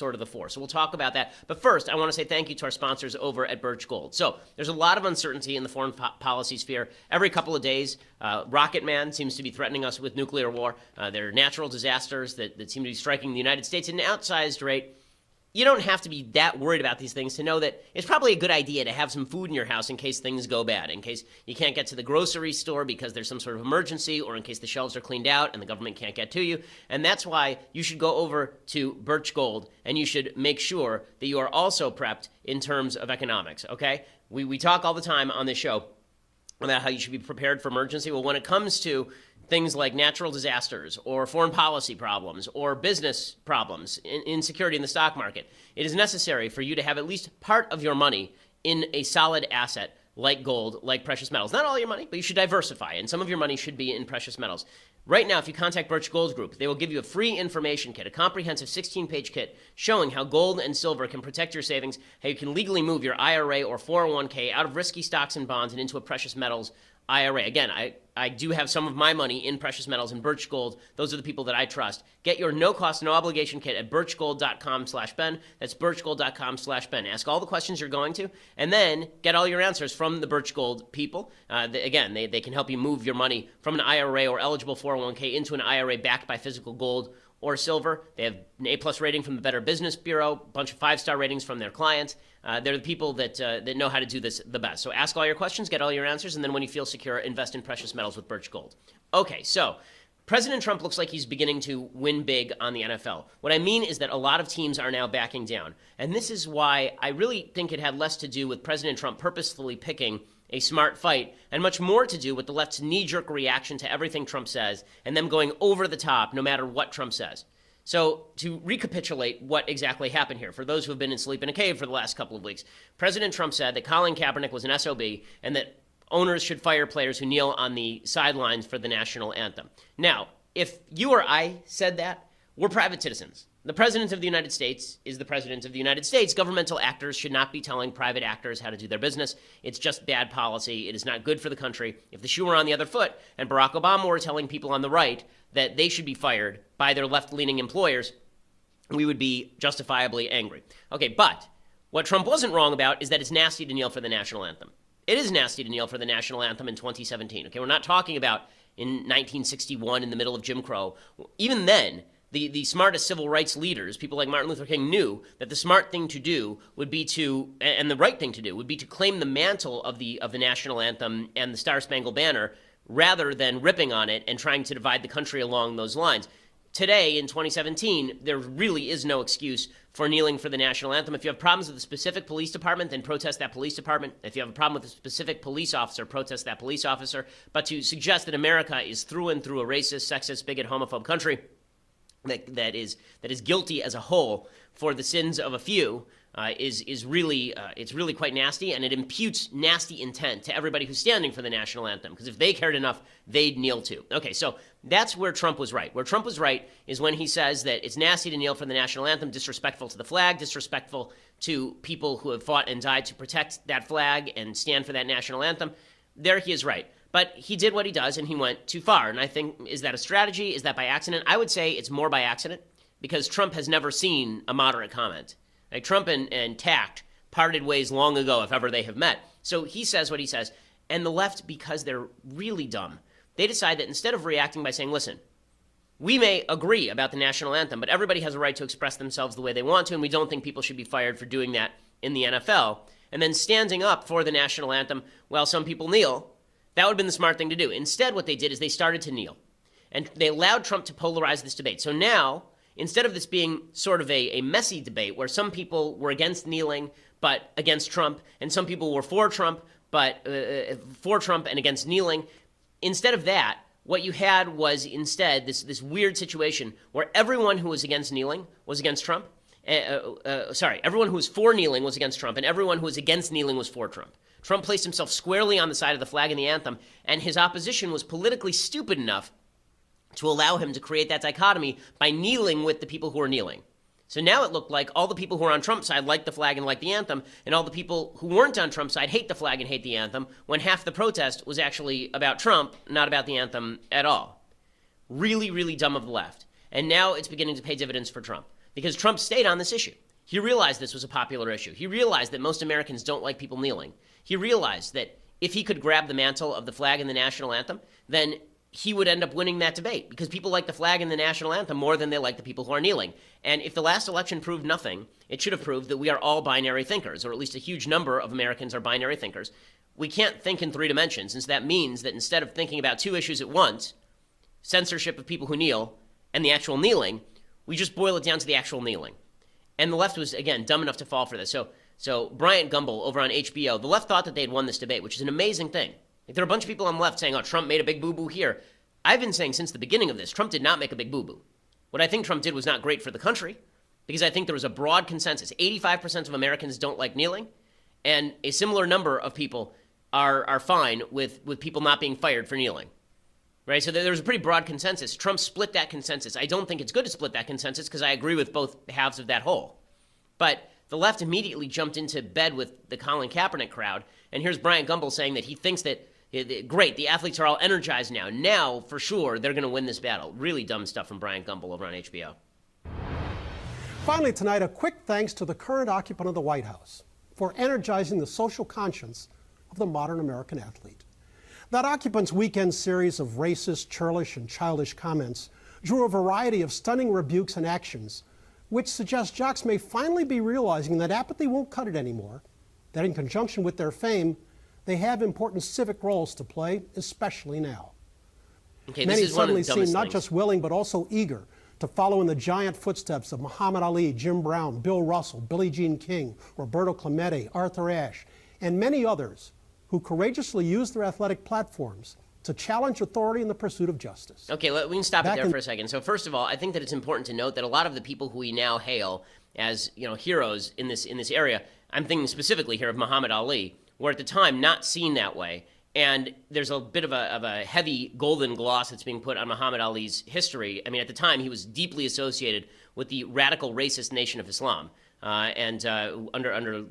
sort of the four. So we'll talk about that. But first, I want to say thank you to our sponsors over at Birch Gold. So there's a lot of uncertainty in the foreign policy sphere. Every couple of days, Rocket Man seems to be threatening us with nuclear war. There are natural disasters that seem to be striking the United States at an outsized rate. You don't have to be that worried about these things to know that it's probably a good idea to have some food in your house in case things go bad, in case you can't get to the grocery store because there's some sort of emergency, or in case the shelves are cleaned out and the government can't get to you. And that's why you should go over to Birch Gold, and you should make sure that you are also prepped in terms of economics, okay? We talk all the time on this show about how you should be prepared for emergency. Well, when it comes to things like natural disasters or foreign policy problems or business problems, insecurity in the stock market, it is necessary for you to have at least part of your money in a solid asset like gold, like precious metals. Not all your money, but you should diversify, and some of your money should be in precious metals. Right now, if you contact Birch Gold Group, they will give you a free information kit, a comprehensive 16-page kit showing how gold and silver can protect your savings, how you can legally move your IRA or 401k out of risky stocks and bonds and into a precious metals IRA. Again, I do have some of my money in precious metals and Birch Gold. Those are the people that I trust. Get your no-cost, no-obligation kit at birchgold.com/Ben. That's birchgold.com/Ben. Ask all the questions you're going to, and then get all your answers from the Birch Gold people. They can help you move your money from an IRA or eligible 401k into an IRA backed by physical gold or silver. They have an A+ rating from the Better Business Bureau, a bunch of 5-star ratings from their clients. They're the people that know how to do this the best. So ask all your questions, get all your answers, and then when you feel secure, invest in precious metals with Birch Gold. Okay, so President Trump looks like he's beginning to win big on the NFL. What I mean is that a lot of teams are now backing down. And this is why I really think it had less to do with President Trump purposefully picking a smart fight and much more to do with the left's knee-jerk reaction to everything Trump says and them going over the top no matter what Trump says. So to recapitulate what exactly happened here, for those who have been asleep in a cave for the last couple of weeks, President Trump said that Colin Kaepernick was an SOB and that owners should fire players who kneel on the sidelines for the national anthem. Now, if you or I said that, we're private citizens. The President of the United States is the President of the United States. Governmental actors should not be telling private actors how to do their business. It's just bad policy. It is not good for the country. If the shoe were on the other foot and Barack Obama were telling people on the right that they should be fired by their left-leaning employers, we would be justifiably angry. Okay, but what Trump wasn't wrong about is that it's nasty to kneel for the national anthem. It is nasty to kneel for the national anthem in 2017. Okay, we're not talking about in 1961 in the middle of Jim Crow. Even then, the smartest civil rights leaders, people like Martin Luther King, knew that the smart thing to do would be to, and the right thing to do, would be to claim the mantle of the national anthem and the Star-Spangled Banner rather than ripping on it and trying to divide the country along those lines. Today, in 2017, there really is no excuse for kneeling for the national anthem. If you have problems with a specific police department, then protest that police department. If you have a problem with a specific police officer, protest that police officer. But to suggest that America is through and through a racist, sexist, bigot, homophobe country that is guilty as a whole for the sins of a few is really it's really quite nasty, and it imputes nasty intent to everybody who's standing for the national anthem, because if they cared enough, they'd kneel too. Okay, so that's where Trump was right. Where Trump was right is when he says that it's nasty to kneel for the national anthem, disrespectful to the flag, disrespectful to people who have fought and died to protect that flag and stand for that national anthem. There he is right. But he did what he does, and he went too far. And I think, is that a strategy? Is that by accident? I would say it's more by accident, because Trump has never seen a moderate comment. Like, Trump and Tact parted ways long ago, if ever they have met. So he says what he says. And the left, because they're really dumb, they decide that instead of reacting by saying, listen, we may agree about the national anthem, but everybody has a right to express themselves the way they want to, and we don't think people should be fired for doing that in the NFL. And then standing up for the national anthem while some people kneel, that would have been the smart thing to do. Instead, what they did is they started to kneel. And they allowed Trump to polarize this debate. So now, instead of this being sort of a messy debate where some people were against kneeling but against Trump, and some people were for Trump but for Trump and against kneeling, instead of that, what you had was instead this weird situation where everyone who was against kneeling was against Trump. Everyone who was for kneeling was against Trump, and everyone who was against kneeling was for Trump. Trump placed himself squarely on the side of the flag and the anthem, and his opposition was politically stupid enough to allow him to create that dichotomy by kneeling with the people who are kneeling. So now it looked like all the people who are on Trump's side like the flag and like the anthem, and all the people who weren't on Trump's side hate the flag and hate the anthem, when half the protest was actually about Trump, not about the anthem at all. Really, really dumb of the left. And now it's beginning to pay dividends for Trump. because Trump stayed on this issue. He realized this was a popular issue. He realized that most Americans don't like people kneeling. He realized that if he could grab the mantle of the flag and the national anthem, then he would end up winning that debate because people like the flag and the national anthem more than they like the people who are kneeling. And if the last election proved nothing, it should have proved that we are all binary thinkers, or at least a huge number of Americans are binary thinkers. We can't think in three dimensions, and so that means that instead of thinking about two issues at once, censorship of people who kneel and the actual kneeling, we just boil it down to the actual kneeling. And the left was, again, dumb enough to fall for this. So Bryant Gumbel over on HBO, the left thought that they had won this debate, which is an amazing thing. Like, there are a bunch of people on the left saying, oh, Trump made a big boo-boo here. I've been saying since the beginning of this, Trump did not make a big boo-boo. What I think Trump did was not great for the country, because I think there was a broad consensus. 85% of Americans don't like kneeling, and a similar number of people are fine with people not being fired for kneeling. Right? So there's a pretty broad consensus. Trump split that consensus. I don't think it's good to split that consensus because I agree with both halves of that whole. But the left immediately jumped into bed with the Colin Kaepernick crowd. And here's Bryant Gumbel saying that he thinks that, great, the athletes are all energized now. Now, for sure, they're going to win this battle. Really dumb stuff from Bryant Gumbel over on HBO. Finally tonight, a quick thanks to the current occupant of the White House for energizing the social conscience of the modern American athlete. That occupant's weekend series of racist, churlish, and childish comments drew a variety of stunning rebukes and actions, which suggest jocks may finally be realizing that apathy won't cut it anymore, that in conjunction with their fame, they have important civic roles to play, especially now. Okay, Many this is one of the suddenly seem dumbest not things. just willing, but also eager to follow in the giant footsteps of Muhammad Ali, Jim Brown, Bill Russell, Billie Jean King, Roberto Clemente, Arthur Ashe, and many others who courageously use their athletic platforms to challenge authority in the pursuit of justice. Okay, we can stop it there for a second. So first of all, I think that it's important to note that a lot of the people who we now hail as, heroes in this area, I'm thinking specifically here of Muhammad Ali, were at the time not seen that way. And there's a bit of a heavy golden gloss that's being put on Muhammad Ali's history. I mean, at the time, he was deeply associated with the radical racist Nation of Islam under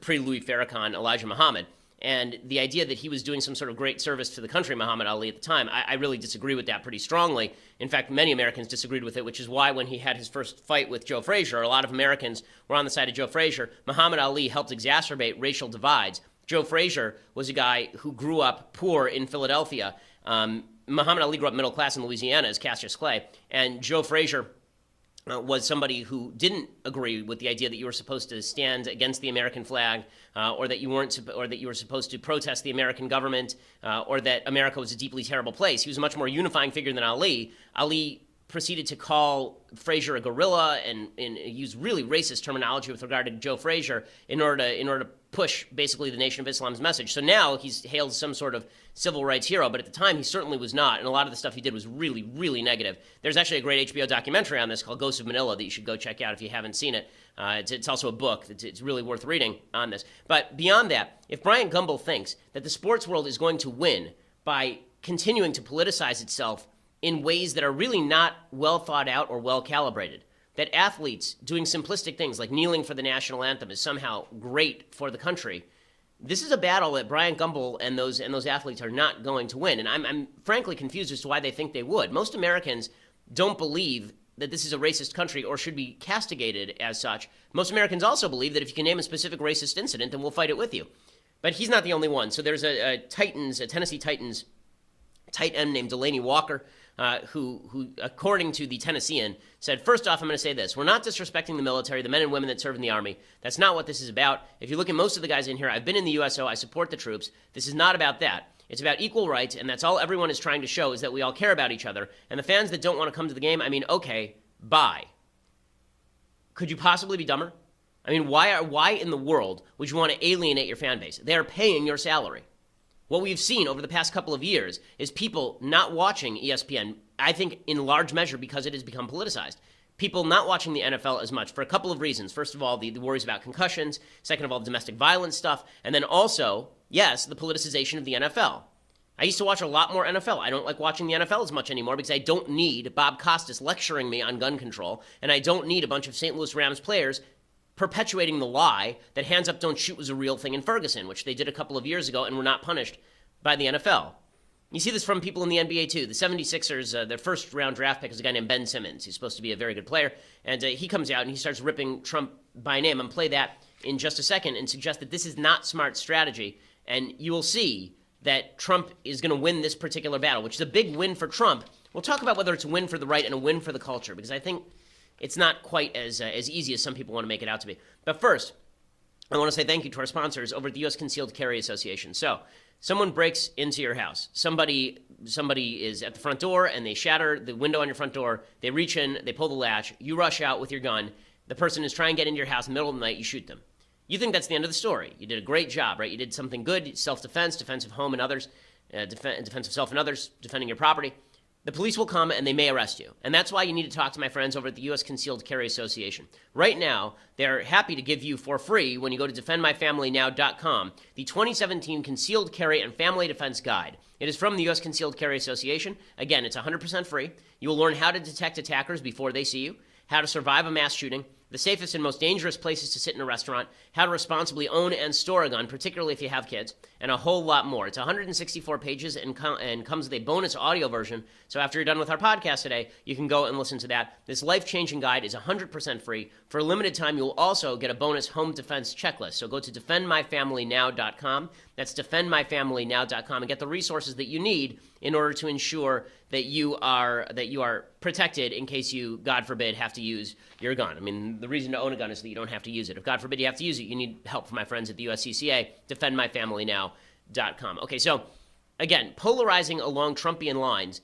pre-Louis Farrakhan, Elijah Muhammad. And the idea that he was doing some sort of great service to the country, Muhammad Ali, at the time, I really disagree with that pretty strongly. In fact, many Americans disagreed with it, which is why when he had his first fight with Joe Frazier, a lot of Americans were on the side of Joe Frazier. Muhammad Ali helped exacerbate racial divides. Joe Frazier was a guy who grew up poor in Philadelphia. Muhammad Ali grew up middle class in Louisiana as Cassius Clay. And Joe Frazier was somebody who didn't agree with the idea that you were supposed to stand against the American flag, or that you were supposed to protest the American government, or that America was a deeply terrible place. He was a much more unifying figure than Ali. Ali proceeded to call Frazier a gorilla and use really racist terminology with regard to Joe Frazier in order to push basically the Nation of Islam's message. So now he's hailed as some sort of civil rights hero, but at the time he certainly was not, and a lot of the stuff he did was really, really negative. There's actually a great HBO documentary on this called Ghosts of Manila that you should go check out if you haven't seen it. It's also a book. It's really worth reading on this. But beyond that, if Bryant Gumbel thinks that the sports world is going to win by continuing to politicize itself in ways that are really not well thought out or well calibrated, that athletes doing simplistic things like kneeling for the national anthem is somehow great for the country, this is a battle that Bryant Gumbel and those athletes are not going to win. And I'm frankly confused as to why they think they would. Most Americans don't believe that this is a racist country or should be castigated as such. Most Americans also believe that if you can name a specific racist incident, then we'll fight it with you. But he's not the only one. So there's a Tennessee Titans tight end named Delaney Walker, who, according to the Tennessean, said, first off, I'm going to say this. We're not disrespecting the military, the men and women that serve in the Army. That's not what this is about. If you look at most of the guys in here, I've been in the USO. I support the troops. This is not about that. It's about equal rights, and that's all everyone is trying to show is that we all care about each other. And the fans that don't want to come to the game, I mean, okay, bye. Could you possibly be dumber? I mean, why in the world would you want to alienate your fan base? They are paying your salary. What we've seen over the past couple of years is people not watching ESPN, I think in large measure because it has become politicized. People not watching the NFL as much for a couple of reasons. First of all, the worries about concussions. Second of all, the domestic violence stuff. And then also, yes, the politicization of the NFL. I used to watch a lot more NFL. I don't like watching the NFL as much anymore because I don't need Bob Costas lecturing me on gun control, and I don't need a bunch of St. Louis Rams players perpetuating the lie that hands up, don't shoot was a real thing in Ferguson, which they did a couple of years ago and were not punished by the NFL. You see this from people in the NBA, too. The 76ers, their first-round draft pick is a guy named Ben Simmons. He's supposed to be a very good player. And he comes out and he starts ripping Trump by name. I'm play that in just a second and suggest that this is not smart strategy. And you will see that Trump is going to win this particular battle, which is a big win for Trump. We'll talk about whether it's a win for the right and a win for the culture, because I think it's not quite as easy as some people want to make it out to be. But first, I want to say thank you to our sponsors over at the U.S. Concealed Carry Association. So, someone breaks into your house. Somebody is at the front door and they shatter the window on your front door. They reach in, they pull the latch. You rush out with your gun. The person is trying to get into your house in the middle of the night. You shoot them. You think that's the end of the story. You did a great job, right? You did something good, self-defense, defense of home and others, defense of self and others, defending your property. The police will come and they may arrest you. And that's why you need to talk to my friends over at the U.S. Concealed Carry Association. Right now, they're happy to give you for free, when you go to defendmyfamilynow.com, the 2017 Concealed Carry and Family Defense Guide. It is from the U.S. Concealed Carry Association. Again, it's 100% free. You will learn how to detect attackers before they see you, how to survive a mass shooting, the safest and most dangerous places to sit in a restaurant, how to responsibly own and store a gun, particularly if you have kids, and a whole lot more. It's 164 pages and comes with a bonus audio version. So after you're done with our podcast today, you can go and listen to that. This life-changing guide is 100% free. For a limited time, you'll also get a bonus home defense checklist. So go to defendmyfamilynow.com. That's defendmyfamilynow.com, and get the resources that you need in order to ensure that you are protected in case you, God forbid, have to use your gun. I mean, the reason to own a gun is that you don't have to use it. If, God forbid, you have to use it, you need help from my friends at the USCCA, defendmyfamilynow.com. Okay, so, again, polarizing along Trumpian lines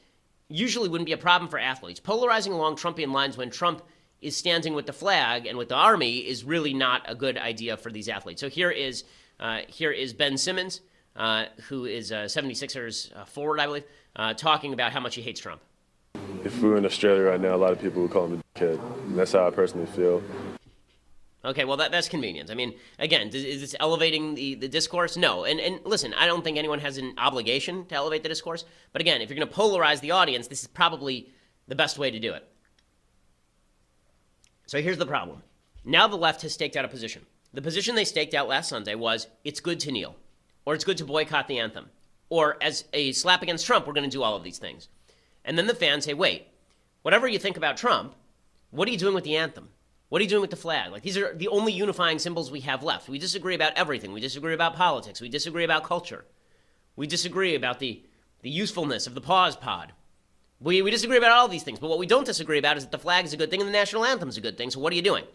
usually wouldn't be a problem for athletes. Polarizing along Trumpian lines when Trump is standing with the flag and with the army is really not a good idea for these athletes. So here is Ben Simmons, who is 76ers forward, I believe, talking about how much he hates Trump. If we were in Australia right now, a lot of people would call him a kid. And that's how I personally feel. Okay, well, that's convenient. I mean, again, is this elevating the discourse? No. And listen, I don't think anyone has an obligation to elevate the discourse. But again, if you're going to polarize the audience, this is probably the best way to do it. So here's the problem. Now the left has staked out a position. The position they staked out last Sunday was, it's good to kneel, or it's good to boycott the anthem, or as a slap against Trump, we're going to do all of these things. And then the fans say, wait, whatever you think about Trump, what are you doing with the anthem? What are you doing with the flag? Like, these are the only unifying symbols we have left. We disagree about everything. We disagree about politics. We disagree about culture. We disagree about the usefulness of the pause pod. We disagree about all these things. But what we don't disagree about is that the flag is a good thing and the national anthem is a good thing. So what are you doing?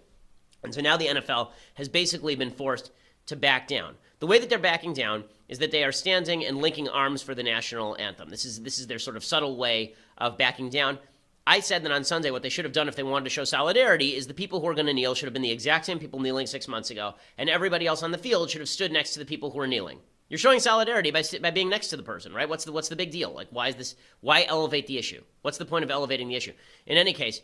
And so now the NFL has basically been forced to back down. The way that they're backing down is that they are standing and linking arms for the national anthem. This is their sort of subtle way of backing down. I said that on Sunday what they should have done if they wanted to show solidarity is the people who are going to kneel should have been the exact same people kneeling 6 months ago, and everybody else on the field should have stood next to the people who are kneeling. You're showing solidarity by being next to the person, right? What's the big deal? Like, why elevate the issue? What's the point of elevating the issue? In any case,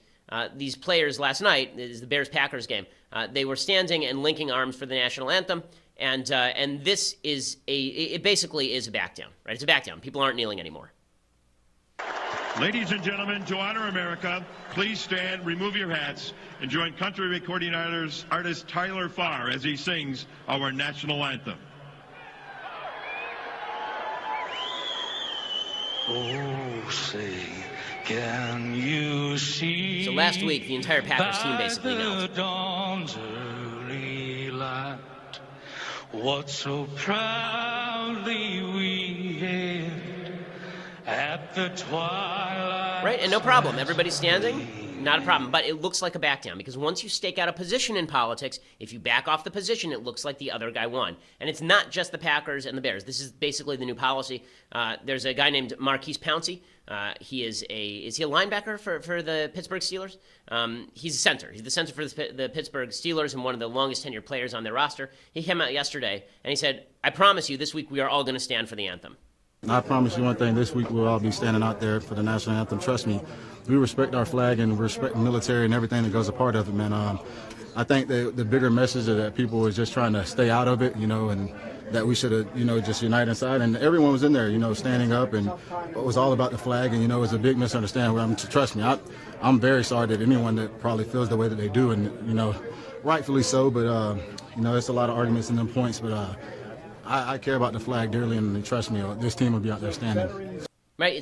these players last night, this is the Bears-Packers game, they were standing and linking arms for the national anthem, and this is it basically is a back down, right? It's a back down. People aren't kneeling anymore. Ladies and gentlemen, to honor America, please stand, remove your hats, and join country recording artist Tyler Farr as he sings our national anthem. Oh, say, can you see? So last week, the entire Packers team basically knelt. The dawn's early light, what so proudly we hailed at the twilight. Right, and no problem. Everybody's standing, not a problem. But it looks like a back down because once you stake out a position in politics, if you back off the position, it looks like the other guy won. And it's not just the Packers and the Bears. This is basically the new policy. There's a guy named Marquise Pouncey. Is he a linebacker for the Pittsburgh Steelers? He's a center. He's the center for the Pittsburgh Steelers and one of the longest tenured players on their roster. He came out yesterday and he said, I promise you this week we are all going to stand for the anthem. I promise you one thing, this week we'll all be standing out there for the national anthem. Trust me, we respect our flag and we respect the military and everything that goes a part of it, man. I think the bigger message is that people was just trying to stay out of it, and that we should have, just unite inside. And everyone was in there, standing up, and it was all about the flag, and, it was a big misunderstanding. Trust me, I'm very sorry that anyone that probably feels the way that they do, and, rightfully so, but, there's a lot of arguments in them points, but I care about the flag dearly, and trust me, this team will be out there standing. Right,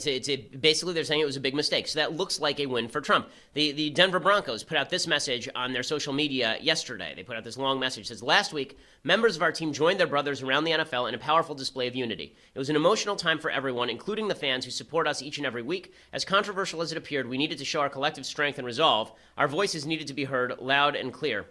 basically they're saying it was a big mistake. So that looks like a win for Trump. The Denver Broncos put out this message on their social media yesterday. They put out this long message. It says, last week, members of our team joined their brothers around the NFL in a powerful display of unity. It was an emotional time for everyone, including the fans who support us each and every week. As controversial as it appeared, we needed to show our collective strength and resolve. Our voices needed to be heard loud and clear.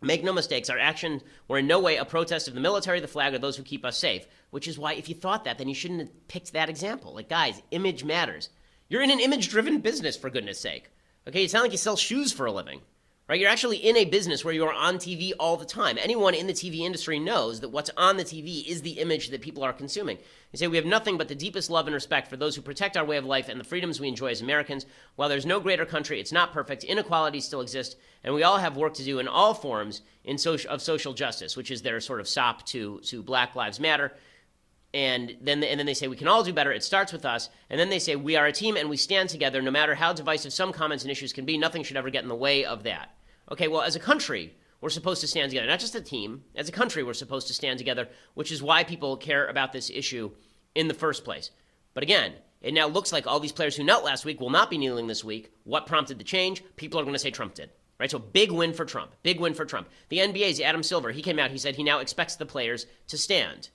Make no mistakes, our actions were in no way a protest of the military, the flag, or those who keep us safe. Which is why, if you thought that, then you shouldn't have picked that example. Like, guys, image matters. You're in an image-driven business, for goodness sake. Okay, it's not like you sell shoes for a living. Right? You're actually in a business where you are on TV all the time. Anyone in the TV industry knows that what's on the TV is the image that people are consuming. They say we have nothing but the deepest love and respect for those who protect our way of life and the freedoms we enjoy as Americans. While there's no greater country, it's not perfect. Inequalities still exist, and we all have work to do in all forms of social justice, which is their sort of sop to Black Lives Matter. And then they say we can all do better. It starts with us. And then they say we are a team and we stand together. No matter how divisive some comments and issues can be, nothing should ever get in the way of that. Okay, well, as a country, we're supposed to stand together. Not just a team. As a country, we're supposed to stand together, which is why people care about this issue in the first place. But again, it now looks like all these players who knelt last week will not be kneeling this week. What prompted the change? People are going to say Trump did. Right, so big win for Trump. Big win for Trump. The NBA's Adam Silver, he came out, he said he now expects the players to stand.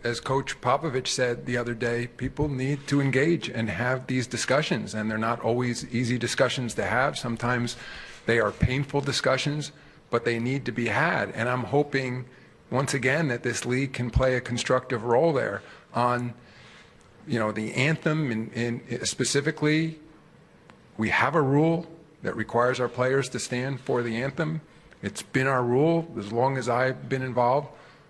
As Coach Popovich said the other day, people need to engage and have these discussions, and they're not always easy discussions to have. Sometimes they are painful discussions, but they need to be had. And I'm hoping, once again, that this league can play a constructive role there on, the anthem. And specifically, we have a rule that requires our players to stand for the anthem. It's been our rule as long as I've been involved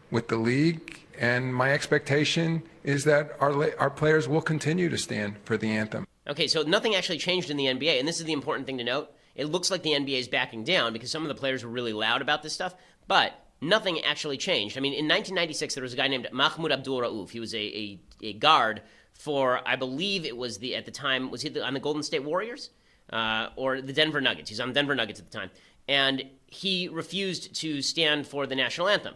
with the league. And my expectation is that our players will continue to stand for the anthem. Okay, so nothing actually changed in the NBA, and this is the important thing to note. It looks like the NBA is backing down because some of the players were really loud about this stuff, but nothing actually changed. I mean, in 1996, there was a guy named Mahmoud Abdul Rauf. He was a guard for, I believe it was at the time, was he on the Golden State Warriors? Or the Denver Nuggets. He's on the Denver Nuggets at the time. And he refused to stand for the national anthem.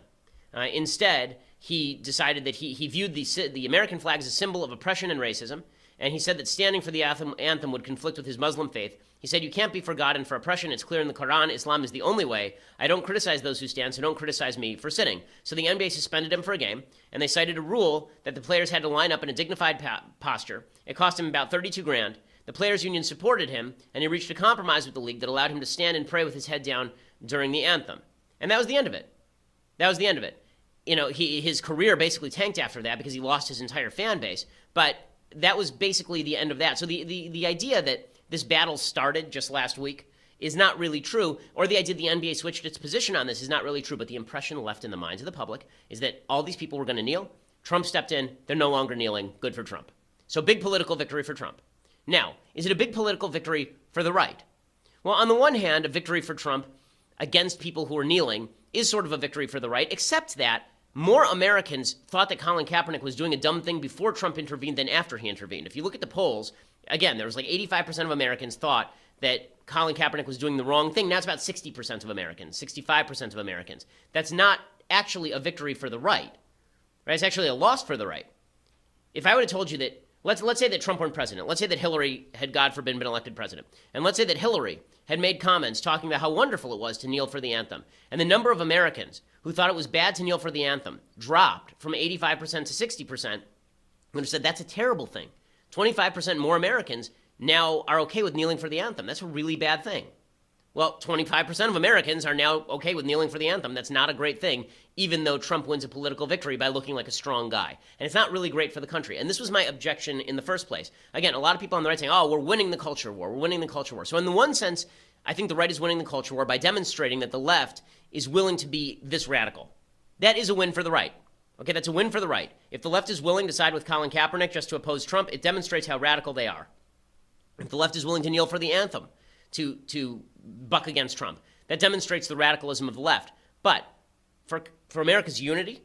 Instead, he decided that he viewed the American flag as a symbol of oppression and racism, and he said that standing for the anthem would conflict with his Muslim faith. He said, you can't be for God and for oppression. It's clear in the Quran. Islam is the only way. I don't criticize those who stand, so don't criticize me for sitting. So the NBA suspended him for a game, and they cited a rule that the players had to line up in a dignified posture. It cost him about $32,000. The players' union supported him, and he reached a compromise with the league that allowed him to stand and pray with his head down during the anthem. And that was the end of it. That was the end of it. His career basically tanked after that because he lost his entire fan base. But that was basically the end of that. So the idea that this battle started just last week is not really true, or the idea the NBA switched its position on this is not really true, but the impression left in the minds of the public is that all these people were going to kneel. Trump stepped in. They're no longer kneeling. Good for Trump. So big political victory for Trump. Now, is it a big political victory for the right? Well, on the one hand, a victory for Trump against people who are kneeling is sort of a victory for the right, except that more Americans thought that Colin Kaepernick was doing a dumb thing before Trump intervened than after he intervened. If you look at the polls, again, there was like 85% of Americans thought that Colin Kaepernick was doing the wrong thing. Now it's about 60% of Americans, 65% of Americans. That's not actually a victory for the right. Right? It's actually a loss for the right. If I would have told you that, let's say that Trump weren't president. Let's say that Hillary had, God forbid, been elected president. And let's say that Hillary had made comments talking about how wonderful it was to kneel for the anthem. And the number of Americans who thought it was bad to kneel for the anthem dropped from 85% to 60%, and have said that's a terrible thing. 25% more Americans now are okay with kneeling for the anthem. That's a really bad thing. Well, 25% of Americans are now okay with kneeling for the anthem. That's not a great thing, even though Trump wins a political victory by looking like a strong guy. And it's not really great for the country. And this was my objection in the first place. Again, a lot of people on the right saying, oh, we're winning the culture war. We're winning the culture war. So in the one sense, I think the right is winning the culture war by demonstrating that the left is willing to be this radical. That is a win for the right. Okay, that's a win for the right. If the left is willing to side with Colin Kaepernick just to oppose Trump, it demonstrates how radical they are. If the left is willing to kneel for the anthem to buck against Trump, that demonstrates the radicalism of the left. But for America's unity,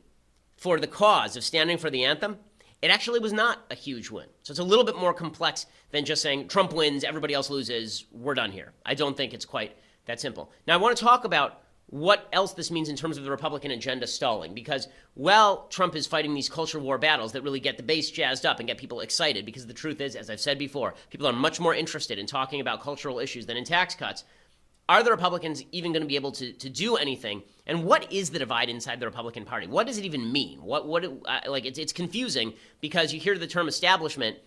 for the cause of standing for the anthem, it actually was not a huge win. So it's a little bit more complex than just saying Trump wins, everybody else loses, we're done here. I don't think it's quite that simple. Now I want to talk about what else this means in terms of the Republican agenda stalling. Because while Trump is fighting these culture war battles that really get the base jazzed up and get people excited, because the truth is, as I've said before, people are much more interested in talking about cultural issues than in tax cuts. Are the Republicans even going to be able to do anything? And what is the divide inside the Republican Party? What does it even mean? It's confusing, because you hear the term establishment,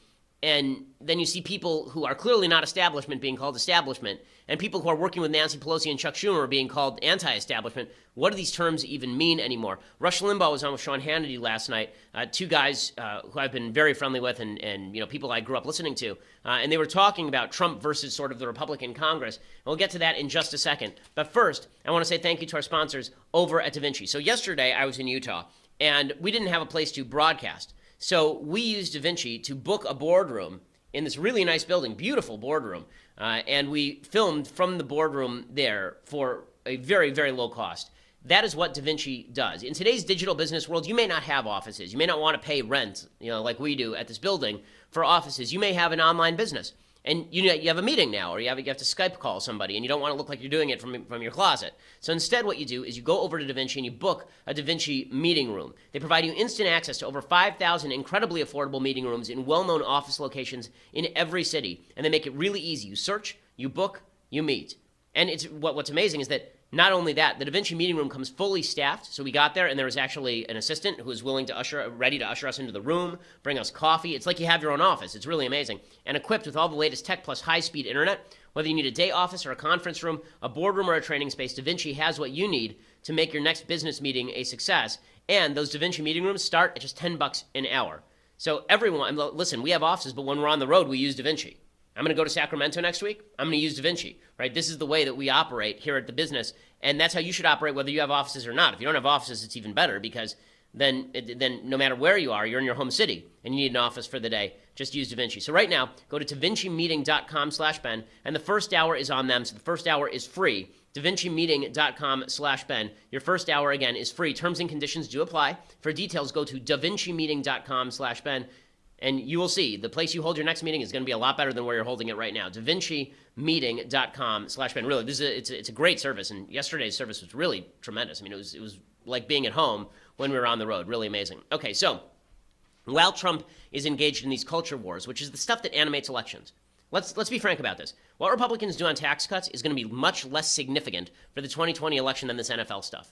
and then you see people who are clearly not establishment being called establishment, and people who are working with Nancy Pelosi and Chuck Schumer being called anti-establishment. What do these terms even mean anymore? Rush Limbaugh was on with Sean Hannity last night, two guys who I've been very friendly with and people I grew up listening to, and they were talking about Trump versus sort of the Republican Congress. And we'll get to that in just a second. But first, I want to say thank you to our sponsors over at DaVinci. So yesterday I was in Utah, and we didn't have a place to broadcast. So we used DaVinci to book a boardroom in this really nice building, beautiful boardroom, and we filmed from the boardroom there for a very, very low cost. That is what DaVinci does. In today's digital business world, you may not have offices. You may not want to pay rent, like we do at this building for offices. You may have an online business, and you have a meeting now, or you have to Skype call somebody, and you don't want to look like you're doing it from your closet. So instead, what you do is you go over to DaVinci and you book a DaVinci meeting room. They provide you instant access to over 5,000 incredibly affordable meeting rooms in well-known office locations in every city, and they make it really easy. You search, you book, you meet. And what's amazing is that not only that, the DaVinci meeting room comes fully staffed. So we got there, and there was actually an assistant who was ready to usher us into the room, bring us coffee. It's like you have your own office. It's really amazing. And equipped with all the latest tech plus high-speed internet. Whether you need a day office or a conference room, a boardroom or a training space, DaVinci has what you need to make your next business meeting a success. And those DaVinci meeting rooms start at just $10 an hour. So everyone, listen, we have offices, but when we're on the road, we use DaVinci. I'm going to go to Sacramento next week. I'm going to use DaVinci, right? This is the way that we operate here at the business, and that's how you should operate whether you have offices or not. If you don't have offices, it's even better, because then no matter where you are, you're in your home city, and you need an office for the day. Just use DaVinci. So right now, go to DaVinciMeeting.com/Ben, and the first hour is on them, so the first hour is free. DaVinciMeeting.com/Ben. Your first hour, again, is free. Terms and conditions do apply. For details, go to DaVinciMeeting.com/Ben. And you will see the place you hold your next meeting is going to be a lot better than where you're holding it right now. DaVinciMeeting.com/Ben. Really, it's a great service. And yesterday's service was really tremendous. I mean, it was like being at home when we were on the road. Really amazing. Okay, so while Trump is engaged in these culture wars, which is the stuff that animates elections, let's be frank about this. What Republicans do on tax cuts is going to be much less significant for the 2020 election than this NFL stuff.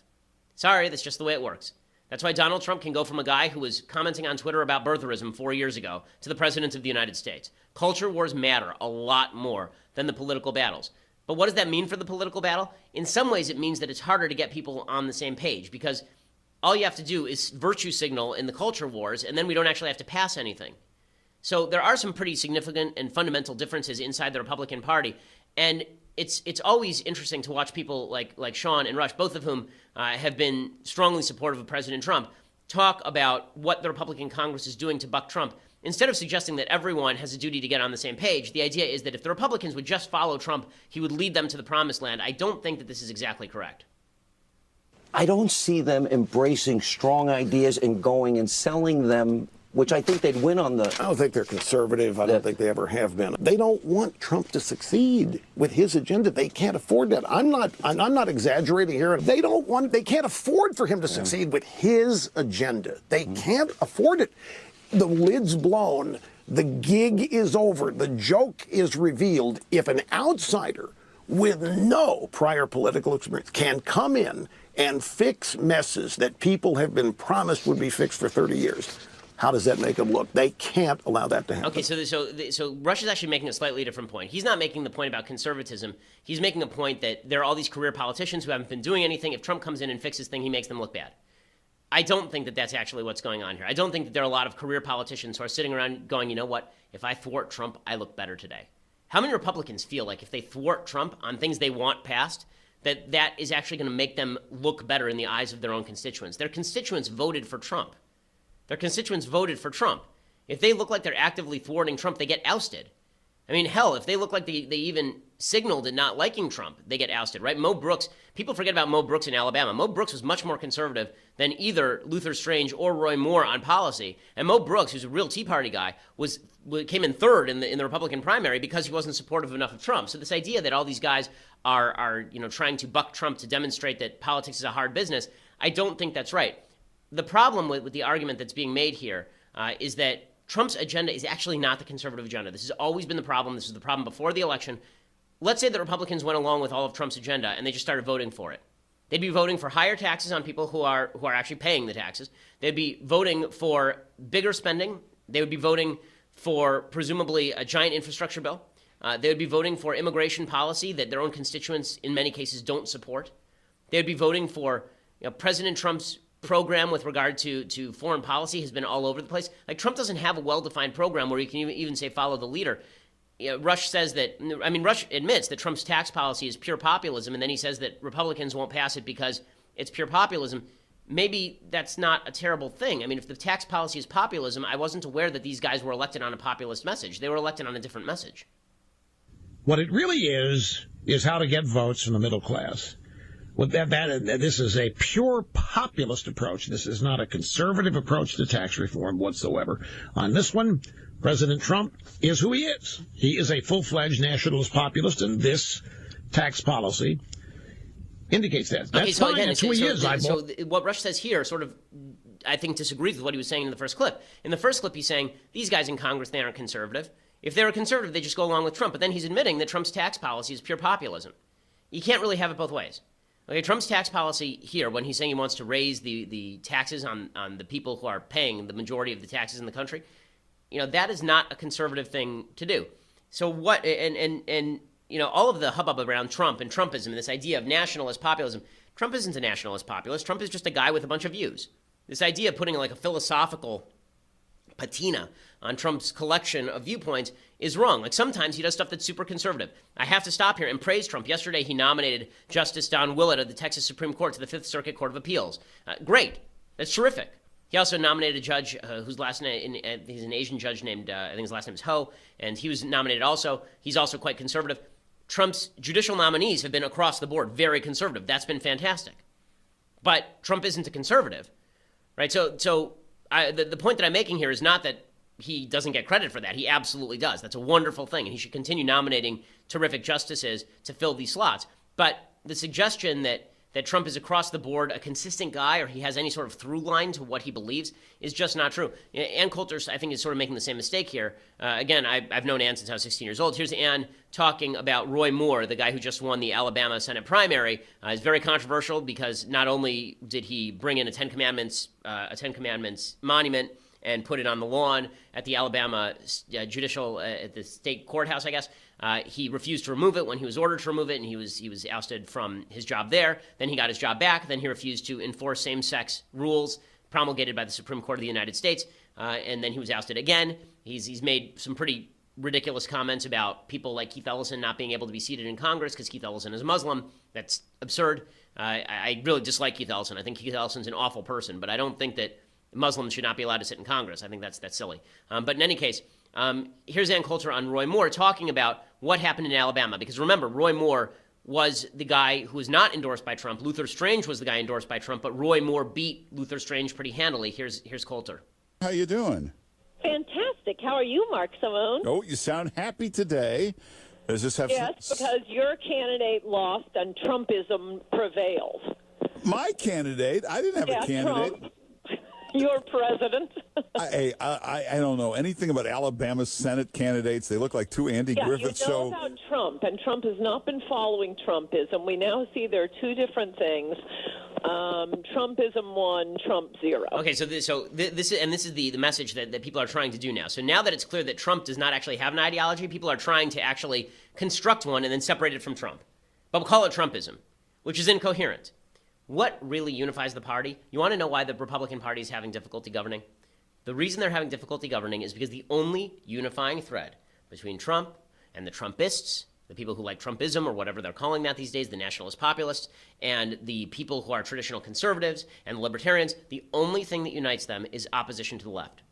Sorry, that's just the way it works. That's why Donald Trump can go from a guy who was commenting on Twitter about birtherism 4 years ago to the president of the United States. Culture wars matter a lot more than the political battles. But what does that mean for the political battle? In some ways, it means that it's harder to get people on the same page, because all you have to do is virtue signal in the culture wars, and then we don't actually have to pass anything. So there are some pretty significant and fundamental differences inside the Republican Party, and it's always interesting to watch people like Sean and Rush, both of whom have been strongly supportive of President Trump, talk about what the Republican Congress is doing to buck Trump. Instead of suggesting that everyone has a duty to get on the same page, the idea is that if the Republicans would just follow Trump, he would lead them to the promised land. I don't think that this is exactly correct. I don't see them embracing strong ideas and going and selling them, which I think they'd win on the... I don't think they're conservative. I don't think they ever have been. They don't want Trump to succeed with his agenda. They can't afford that. I'm not exaggerating here. They can't afford for him to succeed with his agenda. They can't afford it. The lid's blown. The gig is over. The joke is revealed. If an outsider with no prior political experience can come in and fix messes that people have been promised would be fixed for 30 years, how does that make them look? They can't allow that to happen. Okay, so Rush is actually making a slightly different point. He's not making the point about conservatism. He's making a point that there are all these career politicians who haven't been doing anything. If Trump comes in and fixes things, he makes them look bad. I don't think that that's actually what's going on here. I don't think that there are a lot of career politicians who are sitting around going, you know what, if I thwart Trump, I look better today. How many Republicans feel like if they thwart Trump on things they want passed, that is actually going to make them look better in the eyes of their own constituents? Their constituents voted for Trump. Their constituents voted for Trump. If they look like they're actively thwarting Trump, they get ousted. I mean, hell, if they look like they even signaled in not liking Trump, they get ousted, right? Mo Brooks, people forget about Mo Brooks in Alabama. Mo Brooks was much more conservative than either Luther Strange or Roy Moore on policy. And Mo Brooks, who's a real Tea Party guy, came in third in the Republican primary because he wasn't supportive enough of Trump. So this idea that all these guys are trying to buck Trump to demonstrate that politics is a hard business, I don't think that's right. The problem with the argument that's being made here is that Trump's agenda is actually not the conservative agenda. This has always been the problem. This was the problem before the election. Let's say that Republicans went along with all of Trump's agenda and they just started voting for it. They'd be voting for higher taxes on people who are actually paying the taxes. They'd be voting for bigger spending. They would be voting for presumably a giant infrastructure bill. They would be voting for immigration policy that their own constituents in many cases don't support. They would be voting for President Trump's program with regard to foreign policy has been all over the place. Like, Trump doesn't have a well-defined program where you can even say follow the leader. Rush admits that Trump's tax policy is pure populism, and then he says that Republicans won't pass it because it's pure populism. Maybe that's not a terrible thing. I mean, if the tax policy is populism, I wasn't aware that these guys were elected on a populist message. They were elected on a different message. What it really is how to get votes from the middle class. This is a pure populist approach. This is not a conservative approach to tax reform whatsoever. On this one, President Trump is who he is. He is a full-fledged nationalist populist, and this tax policy indicates that. That's fine. That's who he is. So what Rush says here sort of, I think, disagrees with what he was saying in the first clip. In the first clip, he's saying, these guys in Congress, they aren't conservative. If they were conservative, they just go along with Trump. But then he's admitting that Trump's tax policy is pure populism. You can't really have it both ways. Okay, Trump's tax policy here, when he's saying he wants to raise the taxes on the people who are paying the majority of the taxes in the country, that is not a conservative thing to do. So what, and all of the hubbub around Trump and Trumpism and this idea of nationalist populism, Trump isn't a nationalist populist. Trump is just a guy with a bunch of views. This idea of putting like a philosophical patina on Trump's collection of viewpoints is wrong. Like, sometimes he does stuff that's super conservative. I have to stop here and praise Trump. Yesterday, he nominated Justice Don Willett of the Texas Supreme Court to the Fifth Circuit Court of Appeals. Great. That's terrific. He also nominated a judge whose last name, he's an Asian judge named, I think his last name is Ho, and he was nominated also. He's also quite conservative. Trump's judicial nominees have been across the board very conservative. That's been fantastic. But Trump isn't a conservative, right? So the point that I'm making here is not that he doesn't get credit for that. He absolutely does. That's a wonderful thing, and he should continue nominating terrific justices to fill these slots. But the suggestion that Trump is across the board a consistent guy, or he has any sort of through line to what he believes, is just not true. Ann Coulter, I think, is sort of making the same mistake here. Again, I've known Ann since I was 16 years old. Here's Ann talking about Roy Moore, the guy who just won the Alabama Senate primary. It's very controversial because not only did he bring in a Ten Commandments monument and put it on the lawn at the Alabama at the state courthouse, I guess. He refused to remove it when he was ordered to remove it, and he was ousted from his job there. Then he got his job back. Then he refused to enforce same-sex rules promulgated by the Supreme Court of the United States, and then he was ousted again. He's made some pretty ridiculous comments about people like Keith Ellison not being able to be seated in Congress because Keith Ellison is a Muslim. That's absurd. I really dislike Keith Ellison. I think Keith Ellison's an awful person, but I don't think that Muslims should not be allowed to sit in Congress. I think that's silly. But in any case, here's Ann Coulter on Roy Moore talking about what happened in Alabama. Because remember, Roy Moore was the guy who was not endorsed by Trump. Luther Strange was the guy endorsed by Trump, but Roy Moore beat Luther Strange pretty handily. Here's Coulter. How you doing? Fantastic. How are you, Mark Simone? Oh, you sound happy today. Does this have Yes, because your candidate lost and Trumpism prevailed. My candidate? I didn't have a candidate. Trump. Your president. I don't know anything about Alabama Senate candidates. They look like two Andy Griffiths. You know about Trump, and Trump has not been following Trumpism. We now see there are two different things. Trumpism 1, Trump 0. Okay, so this is the message that people are trying to do now. So now that it's clear that Trump does not actually have an ideology, people are trying to actually construct one and then separate it from Trump. But we'll call it Trumpism, which is incoherent. What really unifies the party? You want to know why the Republican Party is having difficulty governing? The reason they're having difficulty governing is because the only unifying thread between Trump and the Trumpists, the people who like Trumpism or whatever they're calling that these days, the nationalist populists, and the people who are traditional conservatives and libertarians, the only thing that unites them is opposition to the left.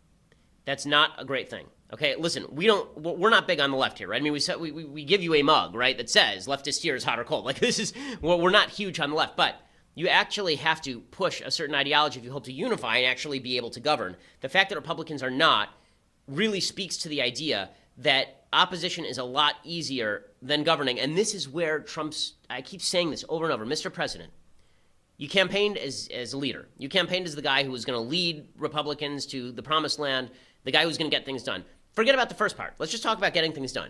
That's not a great thing. Okay, listen, we're not big on the left here, right? I mean, we give you a mug, right, that says leftist here is hot or cold. Like, this is, well, we're not huge on the left, but you actually have to push a certain ideology if you hope to unify and actually be able to govern. The fact that Republicans are not really speaks to the idea that opposition is a lot easier than governing. And this is where I keep saying this over and over, Mr. President, you campaigned as a leader. You campaigned as the guy who was going to lead Republicans to the promised land, the guy who was going to get things done. Forget about the first part. Let's just talk about getting things done.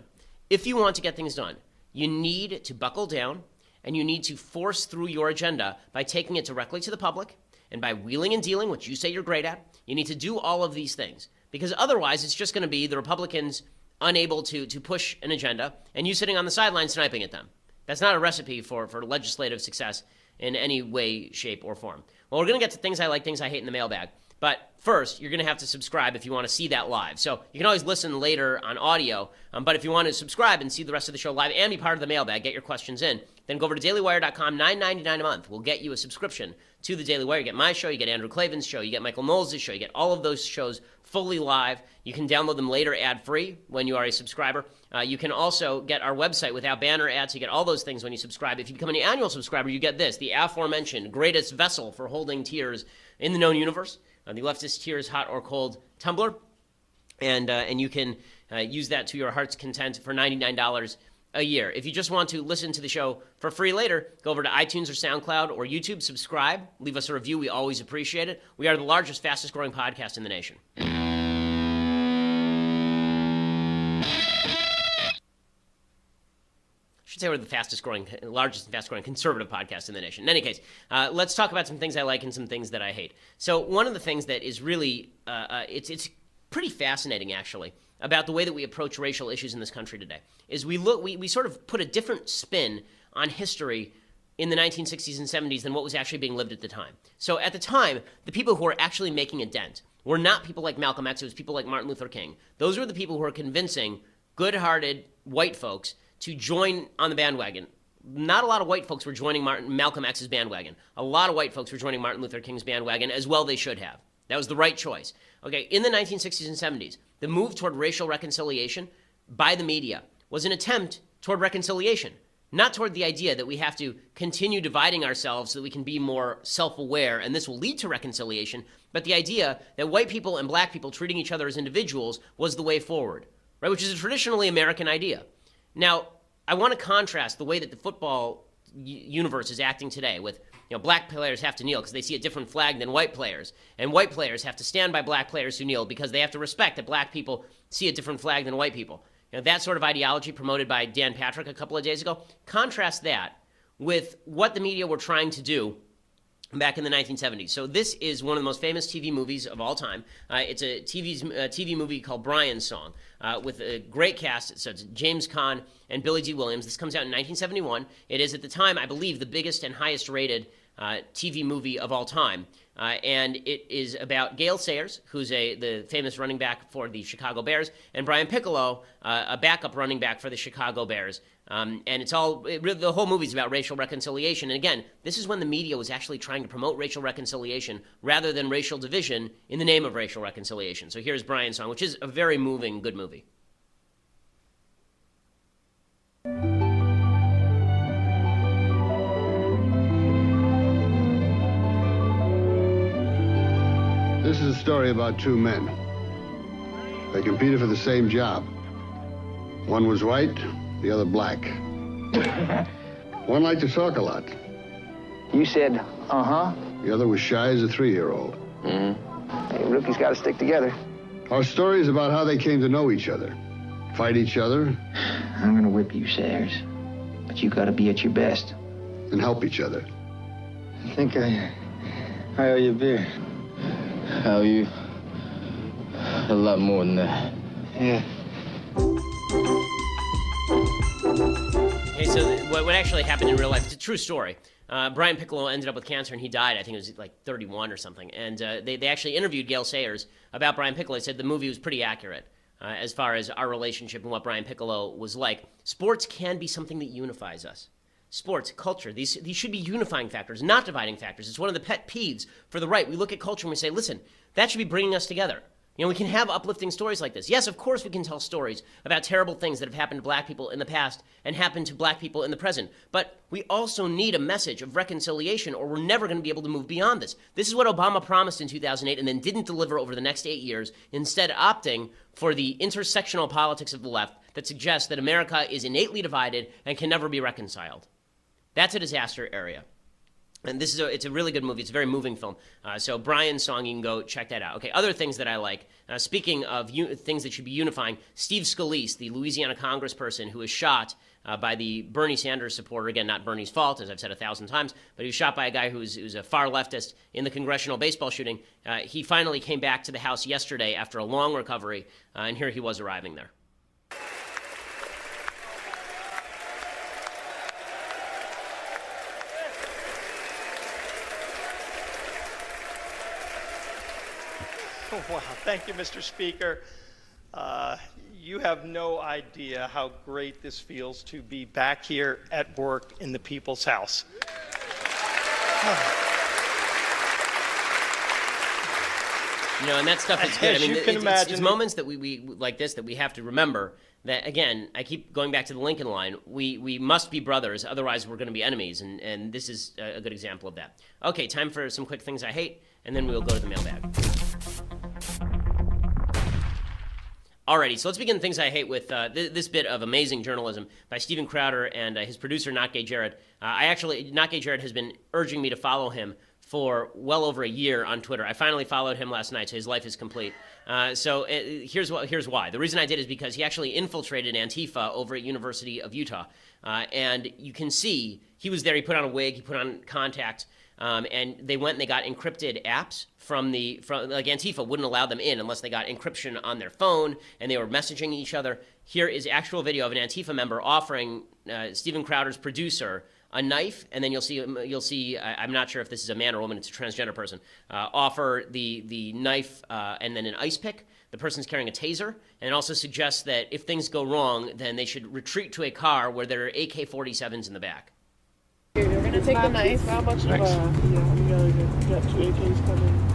If you want to get things done, you need to buckle down and you need to force through your agenda by taking it directly to the public and by wheeling and dealing, which you say you're great at. You need to do all of these things because otherwise it's just going to be the Republicans unable to push an agenda and you sitting on the sidelines sniping at them. That's not a recipe for legislative success in any way, shape, or form. Well, we're going to get to things I like, things I hate in the mailbag. But first, you're going to have to subscribe if you want to see that live. So you can always listen later on audio. But if you want to subscribe and see the rest of the show live and be part of the mailbag, get your questions in, then go over to dailywire.com, $9.99 a month. We'll get you a subscription to the Daily Wire. You get my show, you get Andrew Klavan's show, you get Michael Knowles' show, you get all of those shows fully live. You can download them later ad-free when you are a subscriber. You can also get our website without banner ads. You get all those things when you subscribe. If you become an annual subscriber, you get this, the aforementioned greatest vessel for holding tears in the known universe, the Leftist Tears Hot or Cold tumbler. And you can use that to your heart's content for $99 a year. If you just want to listen to the show for free later, go over to iTunes or SoundCloud or YouTube, subscribe, leave us a review. We always appreciate it. We are the largest, fastest growing podcast in the nation. I should say we're the fastest growing, largest and fastest growing conservative podcast in the nation. In any case, let's talk about some things I like and some things that I hate. So one of the things that is really, it's pretty fascinating actually, about the way that we approach racial issues in this country today, is we sort of put a different spin on history in the 1960s and 70s than what was actually being lived at the time. So at the time, the people who were actually making a dent were not people like Malcolm X, it was people like Martin Luther King. Those were the people who were convincing good-hearted white folks to join on the bandwagon. Not a lot of white folks were joining Malcolm X's bandwagon. A lot of white folks were joining Martin Luther King's bandwagon, as well they should have. That was the right choice. Okay, in the 1960s and 70s, the move toward racial reconciliation by the media was an attempt toward reconciliation, not toward the idea that we have to continue dividing ourselves so that we can be more self-aware and this will lead to reconciliation, but the idea that white people and black people treating each other as individuals was the way forward, right? Which is a traditionally American idea. Now, I want to contrast the way that the football universe is acting today with, black players have to kneel because they see a different flag than white players, and white players have to stand by black players who kneel because they have to respect that black people see a different flag than white people. That sort of ideology promoted by Dan Patrick a couple of days ago, contrast that with what the media were trying to do back in the 1970s. So this is one of the most famous TV movies of all time. It's a TV movie called Brian's Song with a great cast. So it's James Caan and Billy D. Williams. This comes out in 1971. It is at the time, I believe, the biggest and highest rated TV movie of all time. And it is about Gale Sayers, who's the famous running back for the Chicago Bears, and Brian Piccolo, a backup running back for the Chicago Bears. And the whole movie is about racial reconciliation. And again, this is when the media was actually trying to promote racial reconciliation rather than racial division in the name of racial reconciliation. So here's Brian's Song, which is a very moving, good movie. This is a story about two men. They competed for the same job. One was white, the other black. One liked to talk a lot. You said, uh-huh. The other was shy as a 3-year-old. Mm-hmm. Hey, rookies got to stick together. Our story is about how they came to know each other, fight each other. I'm going to whip you, Sayers. But you got to be at your best. And help each other. I think I owe you a beer. I owe you a lot more than that. Yeah. Okay, so what actually happened in real life, it's a true story. Brian Piccolo ended up with cancer, and he died, I think it was like 31 or something. And they actually interviewed Gale Sayers about Brian Piccolo. They said the movie was pretty accurate as far as our relationship and what Brian Piccolo was like. Sports can be something that unifies us. Sports, culture, these should be unifying factors, not dividing factors. It's one of the pet peeves for the right. We look at culture and we say, listen, that should be bringing us together. You know, we can have uplifting stories like this. Yes, of course we can tell stories about terrible things that have happened to black people in the past and happened to black people in the present. But we also need a message of reconciliation, or we're never going to be able to move beyond this. This is what Obama promised in 2008 and then didn't deliver over the next 8 years, instead opting for the intersectional politics of the left that suggests that America is innately divided and can never be reconciled. That's a disaster area. And it's a really good movie. It's a very moving film. So Brian's song, you can go check that out. Okay, other things that I like. Speaking of things that should be unifying, Steve Scalise, the Louisiana congressperson who was shot by the Bernie Sanders supporter, again, not Bernie's fault, as I've said 1,000 times, but he was shot by a guy who's a far leftist in the congressional baseball shooting. He finally came back to the House yesterday after a long recovery, and here he was arriving there. Wow, thank you, Mr. Speaker. You have no idea how great this feels to be back here at work in the People's House. You know, and that stuff is good. As I mean, you can imagine, it's moments that we like this that we have to remember that, again, I keep going back to the Lincoln line. We must be brothers, otherwise we're going to be enemies, and this is a good example of that. Okay, time for some quick things I hate, and then we'll go to the mailbag. Alrighty, so let's begin things I hate with this bit of amazing journalism by Steven Crowder and his producer, Not Gay Jared. Not Gay Jared has been urging me to follow him for well over a year on Twitter. I finally followed him last night, so his life is complete. Here's why. The reason I did is because he actually infiltrated Antifa over at University of Utah. And you can see, he was there, he put on a wig, he put on contacts, and they went and they got encrypted apps from like Antifa wouldn't allow them in unless they got encryption on their phone, and they were messaging each other. Here is actual video of an Antifa member offering Steven Crowder's producer a knife, and then you'll see. I'm not sure if this is a man or woman. It's a transgender person. Offer the knife and then an ice pick. The person's carrying a taser, and it also suggests that if things go wrong, then they should retreat to a car where there are AK-47s in the back. You're gonna take the knife. How much? Yeah, we got 2 AKs coming.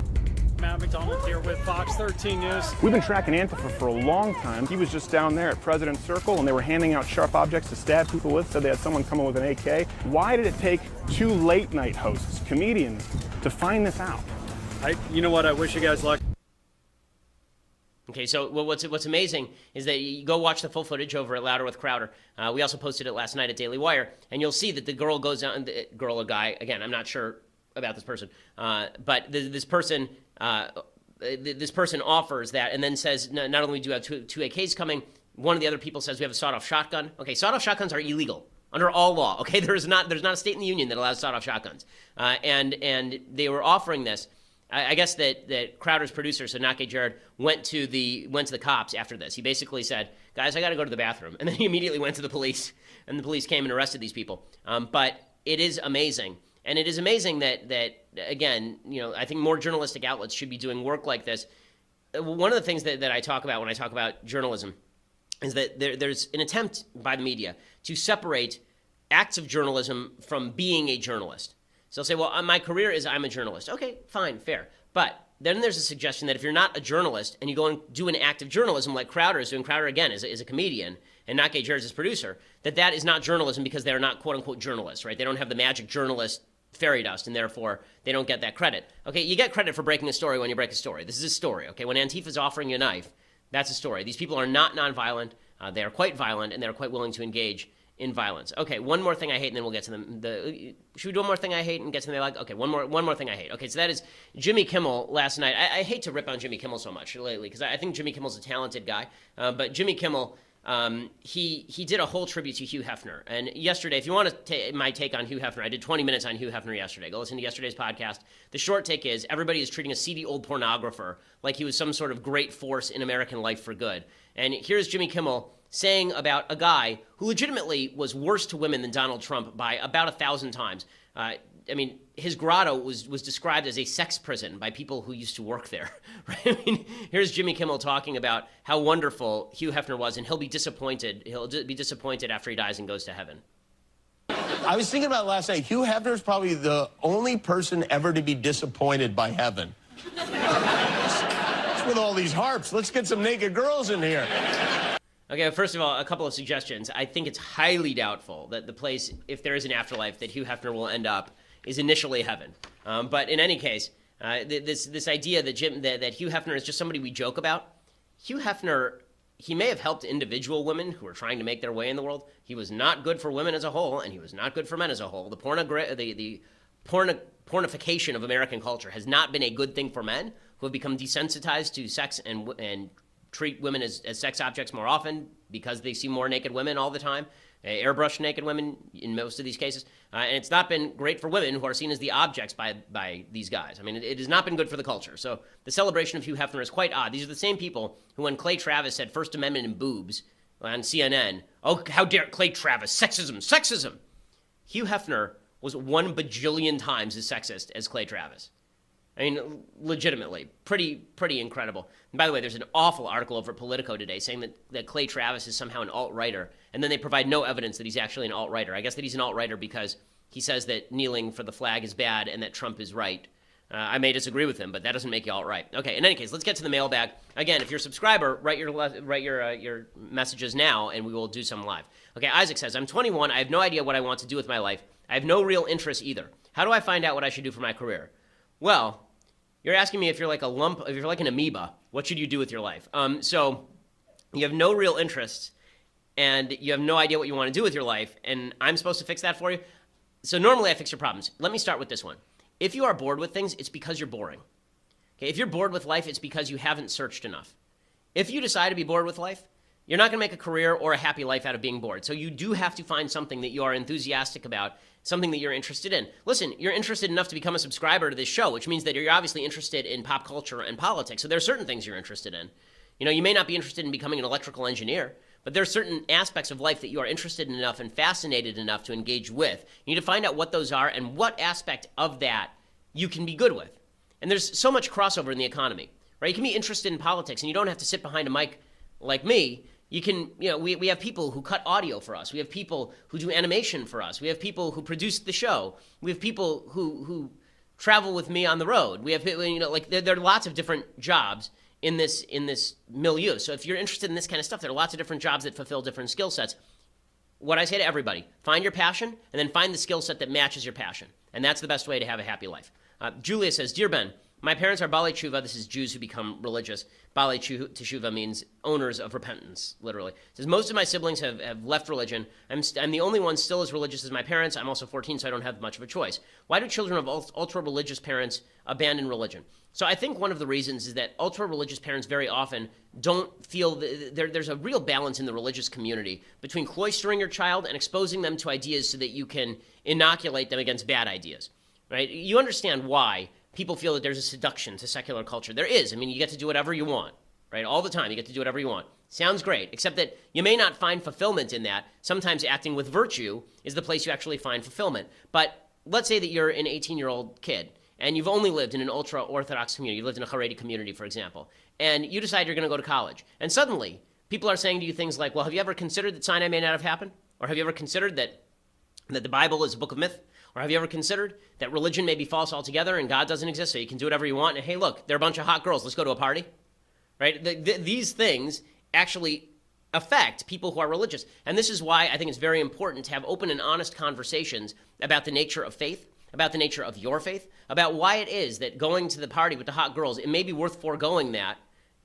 Matt McDonald here with Fox 13 News. We've been tracking Antifa for a long time. He was just down there at President's Circle, and they were handing out sharp objects to stab people with. Said they had someone coming with an AK. Why did it take 2 late-night hosts, comedians, to find this out? You know what? I wish you guys luck. Okay, so what's amazing is that you go watch the full footage over at Louder with Crowder. We also posted it last night at Daily Wire, and you'll see that the girl goes on, girl or guy, again, I'm not sure about this person, but this person offers that and then says, not only do we have two AKs coming, one of the other people says we have a sawed-off shotgun. Okay, sawed-off shotguns are illegal under all law. Okay, there's not a state in the union that allows sawed-off shotguns, and they were offering this. I guess that Crowder's producer, so Not Gay Jared, went to the cops after this. He basically said, "Guys, I got to go to the bathroom," and then he immediately went to the police, and the police came and arrested these people. But it is amazing, and it is amazing that again, you know, I think more journalistic outlets should be doing work like this. One of the things that I talk about when I talk about journalism is that there's an attempt by the media to separate acts of journalism from being a journalist. So they'll say, well, my career is I'm a journalist. Okay, fine, fair. But then there's a suggestion that if you're not a journalist and you go and do an act of journalism like Crowder is doing, Crowder again is a comedian and Not Gay Jared's his producer, that is not journalism because they're not quote-unquote journalists, right? They don't have the magic journalist fairy dust, and therefore they don't get that credit. Okay, you get credit for breaking a story when you break a story. This is a story, okay? When Antifa's offering you a knife, that's a story. These people are not nonviolent. They are quite violent, and they're quite willing to engage in violence. Okay, one more thing I hate, and then we'll get to them. Should we do one more thing I hate and get to them? Okay, one more thing I hate. Okay, so that is Jimmy Kimmel last night. I hate to rip on Jimmy Kimmel so much lately because I think Jimmy Kimmel's a talented guy. But Jimmy Kimmel, he did a whole tribute to Hugh Hefner. And yesterday, if you want to my take on Hugh Hefner, I did 20 minutes on Hugh Hefner yesterday. Go listen to yesterday's podcast. The short take is everybody is treating a seedy old pornographer like he was some sort of great force in American life for good. And here's Jimmy Kimmel saying about a guy who legitimately was worse to women than Donald Trump by about 1,000 times. I mean, his grotto was described as a sex prison by people who used to work there. Right? I mean, here's Jimmy Kimmel talking about how wonderful Hugh Hefner was, and he'll be disappointed. He'll be disappointed after he dies and goes to heaven. I was thinking about it last night. Hugh Hefner is probably the only person ever to be disappointed by heaven. with all these harps? Let's get some naked girls in here. Okay, first of all, a couple of suggestions. I think it's highly doubtful that the place, if there is an afterlife, that Hugh Hefner will end up is initially heaven. But in any case, this idea that Hugh Hefner is just somebody we joke about, Hugh Hefner, he may have helped individual women who are trying to make their way in the world. He was not good for women as a whole, and he was not good for men as a whole. The pornification of American culture has not been a good thing for men who have become desensitized to sex and treat women as sex objects more often because they see more naked women all the time, airbrushed naked women in most of these cases. And it's not been great for women who are seen as the objects by these guys. I mean, it has not been good for the culture. So the celebration of Hugh Hefner is quite odd. These are the same people who, when Clay Travis said First Amendment and boobs on CNN, oh, how dare Clay Travis, sexism. Hugh Hefner was 1 bajillion times as sexist as Clay Travis. I mean, legitimately, pretty incredible. And by the way, there's an awful article over at Politico today saying that Clay Travis is somehow an alt-righter, and then they provide no evidence that he's actually an alt-righter. I guess that he's an alt-righter because he says that kneeling for the flag is bad and that Trump is right. I may disagree with him, but that doesn't make you alt-right. Okay, in any case, let's get to the mailbag. Again, if you're a subscriber, write your messages now, and we will do some live. Okay, Isaac says, I'm 21. I have no idea what I want to do with my life. I have no real interest either. How do I find out what I should do for my career? Well, you're asking me if you're like if you're like an amoeba, what should you do with your life? So you have no real interest and you have no idea what you want to do with your life, and I'm supposed to fix that for you? So normally I fix your problems. Let me start with this one. If you are bored with things, it's because you're boring. Okay, if you're bored with life, it's because you haven't searched enough. If you decide to be bored with life, you're not going to make a career or a happy life out of being bored. So you do have to find something that you are enthusiastic about, something that you're interested in. Listen, you're interested enough to become a subscriber to this show, which means that you're obviously interested in pop culture and politics. So there are certain things you're interested in. You know, you may not be interested in becoming an electrical engineer, but there are certain aspects of life that you are interested in enough and fascinated enough to engage with. You need to find out what those are and what aspect of that you can be good with. And there's so much crossover in the economy, right? You can be interested in politics and you don't have to sit behind a mic like me. You can, we have people who cut audio for us. We have people who do animation for us. We have people who produce the show. We have people who travel with me on the road. We have, there are lots of different jobs in this milieu. So if you're interested in this kind of stuff, there are lots of different jobs that fulfill different skill sets. What I say to everybody, find your passion and then find the skill set that matches your passion. And that's the best way to have a happy life. Julia says, Dear Ben, my parents are Baalei Teshuva. This is Jews who become religious. Baalei Teshuva means owners of repentance, literally. It says, most of my siblings have left religion. I'm the only one still as religious as my parents. I'm also 14, so I don't have much of a choice. Why do children of ultra-religious parents abandon religion? So I think one of the reasons is that ultra-religious parents very often don't feel there's a real balance in the religious community between cloistering your child and exposing them to ideas so that you can inoculate them against bad ideas, right? You understand why people feel that there's a seduction to secular culture. There is. I mean, you get to do whatever you want, right? All the time, you get to do whatever you want. Sounds great, except that you may not find fulfillment in that. Sometimes acting with virtue is the place you actually find fulfillment. But let's say that you're an 18-year-old kid, and you've only lived in an ultra-Orthodox community. You lived in a Haredi community, for example, and you decide you're going to go to college. And suddenly, people are saying to you things like, well, have you ever considered that Sinai may not have happened? Or have you ever considered that the Bible is a book of myth? Or have you ever considered that religion may be false altogether and God doesn't exist, so you can do whatever you want? And hey, look, they're a bunch of hot girls. Let's go to a party, right? These things actually affect people who are religious. And this is why I think it's very important to have open and honest conversations about the nature of faith, about the nature of your faith, about why it is that going to the party with the hot girls, it may be worth foregoing that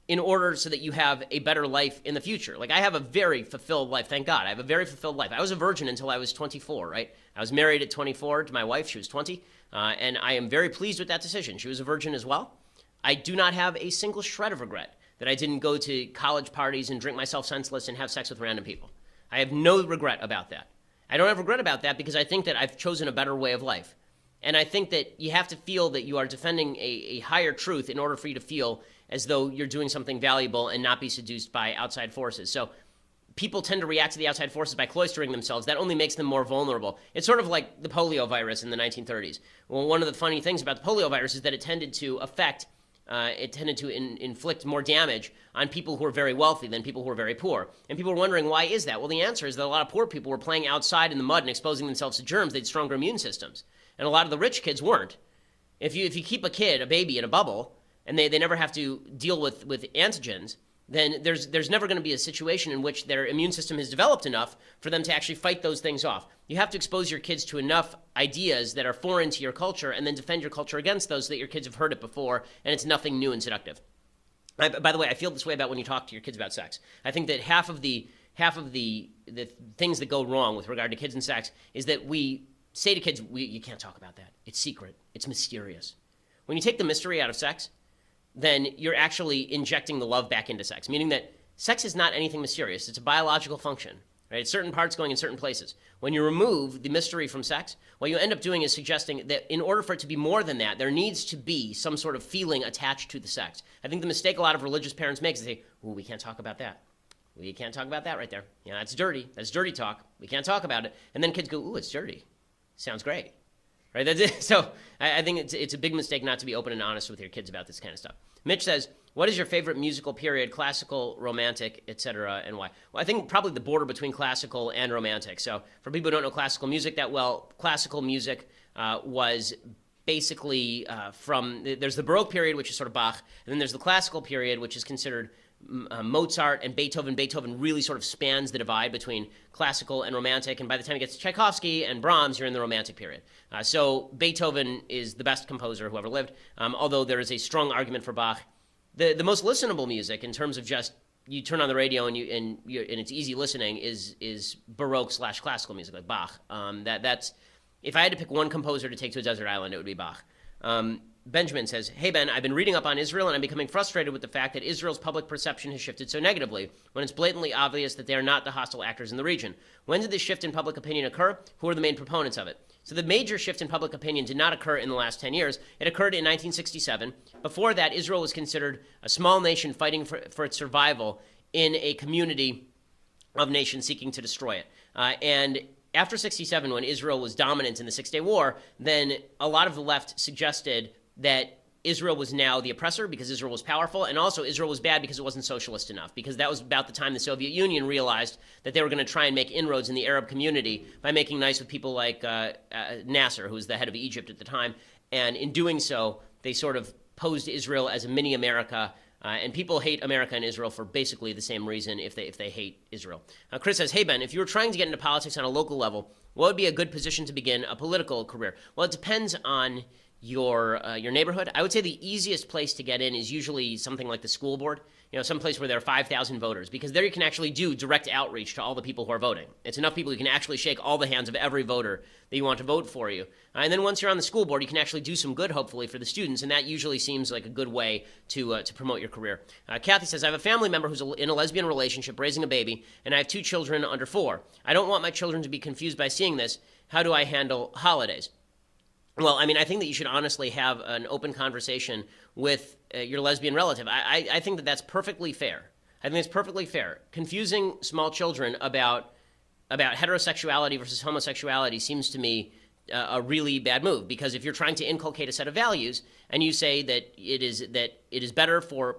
in order so that you have a better life in the future. Like, I have a very fulfilled life, thank God. I have a very fulfilled life. I was a virgin until I was 24, right? I was married at 24 to my wife. She was 20, and I am very pleased with that decision. She was a virgin as well. I do not have a single shred of regret that I didn't go to college parties and drink myself senseless and have sex with random people. I have no regret about that. I don't have regret about that because I think that I've chosen a better way of life. And I think that you have to feel that you are defending a higher truth in order for you to feel as though you're doing something valuable and not be seduced by outside forces. So people tend to react to the outside forces by cloistering themselves. That only makes them more vulnerable. It's sort of like the polio virus in the 1930s. Well, one of the funny things about the polio virus is that it tended to inflict more damage on people who are very wealthy than people who are very poor. And people are wondering, why is that? Well, the answer is that a lot of poor people were playing outside in the mud and exposing themselves to germs. They had stronger immune systems. And a lot of the rich kids weren't. If you keep a baby in a bubble, and they never have to deal with antigens, then there's never going to be a situation in which their immune system has developed enough for them to actually fight those things off. You have to expose your kids to enough ideas that are foreign to your culture and then defend your culture against those so that your kids have heard it before and it's nothing new and seductive. By the way, I feel this way about when you talk to your kids about sex. I think that half of the things that go wrong with regard to kids and sex is that we say to kids, you can't talk about that. It's secret. It's mysterious. When you take the mystery out of sex, then you're actually injecting the love back into sex, meaning that sex is not anything mysterious. It's a biological function, right? It's certain parts going in certain places. When you remove the mystery from sex, what you end up doing is suggesting that in order for it to be more than that, there needs to be some sort of feeling attached to the sex. I think the mistake a lot of religious parents make is they say, ooh, we can't talk about that. We can't talk about that right there. Yeah, that's dirty. That's dirty talk. We can't talk about it. And then kids go, ooh, it's dirty. Sounds great. Right? That's it. So I think it's a big mistake not to be open and honest with your kids about this kind of stuff. Mitch says, what is your favorite musical period, classical, romantic, etc., and why? Well, I think probably the border between classical and romantic. So for people who don't know classical music that well, classical music was basically there's the Baroque period, which is sort of Bach, and then there's the classical period, which is considered Mozart and Beethoven. Beethoven really sort of spans the divide between classical and romantic, and by the time it gets to Tchaikovsky and Brahms, you're in the romantic period. So Beethoven is the best composer who ever lived, although there is a strong argument for Bach. The most listenable music in terms of just you turn on the radio and it's easy listening is Baroque / classical music like Bach. That's if I had to pick one composer to take to a desert island, it would be Bach. Benjamin says, hey, Ben, I've been reading up on Israel, and I'm becoming frustrated with the fact that Israel's public perception has shifted so negatively when it's blatantly obvious that they are not the hostile actors in the region. When did this shift in public opinion occur? Who are the main proponents of it? So the major shift in public opinion did not occur in the last 10 years. It occurred in 1967. Before that, Israel was considered a small nation fighting for its survival in a community of nations seeking to destroy it. And after 67, when Israel was dominant in the Six-Day War, then a lot of the left suggested that Israel was now the oppressor because Israel was powerful, and also Israel was bad because it wasn't socialist enough, because that was about the time the Soviet Union realized that they were going to try and make inroads in the Arab community by making nice with people like Nasser, who was the head of Egypt at the time, and in doing so, they sort of posed Israel as a mini America, and people hate America and Israel for basically the same reason if they hate Israel. Chris says, hey, Ben, if you were trying to get into politics on a local level, what would be a good position to begin a political career? Well, it depends on your neighborhood. I would say the easiest place to get in is usually something like the school board, some place where there are 5,000 voters, because there you can actually do direct outreach to all the people who are voting. It's enough people you can actually shake all the hands of every voter that you want to vote for you. And then once you're on the school board, you can actually do some good, hopefully, for the students, and that usually seems like a good way to promote your career. Kathy says, I have a family member who's in a lesbian relationship, raising a baby, and I have 2 children under 4. I don't want my children to be confused by seeing this. How do I handle holidays? Well, I mean, I think that you should honestly have an open conversation with your lesbian relative. I think that that's perfectly fair. I think it's perfectly fair. Confusing small children about heterosexuality versus homosexuality seems to me a really bad move, because if you're trying to inculcate a set of values and you say that it is better for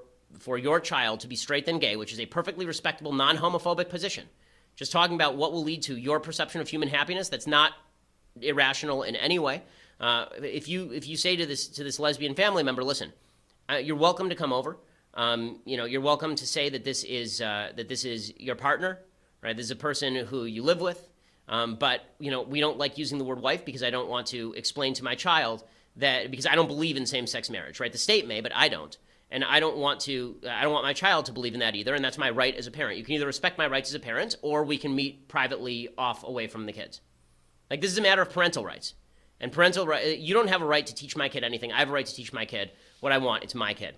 your child to be straight than gay, which is a perfectly respectable, non-homophobic position, just talking about what will lead to your perception of human happiness, that's not irrational in any way. If you say to this lesbian family member, listen, you're welcome to come over. You're welcome to say that this is your partner, right? This is a person who you live with. But we don't like using the word wife because I don't want to explain to my child that, because I don't believe in same-sex marriage, right? The state may, but I don't. And I don't want my child to believe in that either, and that's my right as a parent. You can either respect my rights as a parent, or we can meet privately away from the kids. Like, this is a matter of parental rights. And you don't have a right to teach my kid anything. I have a right to teach my kid what I want. It's my kid.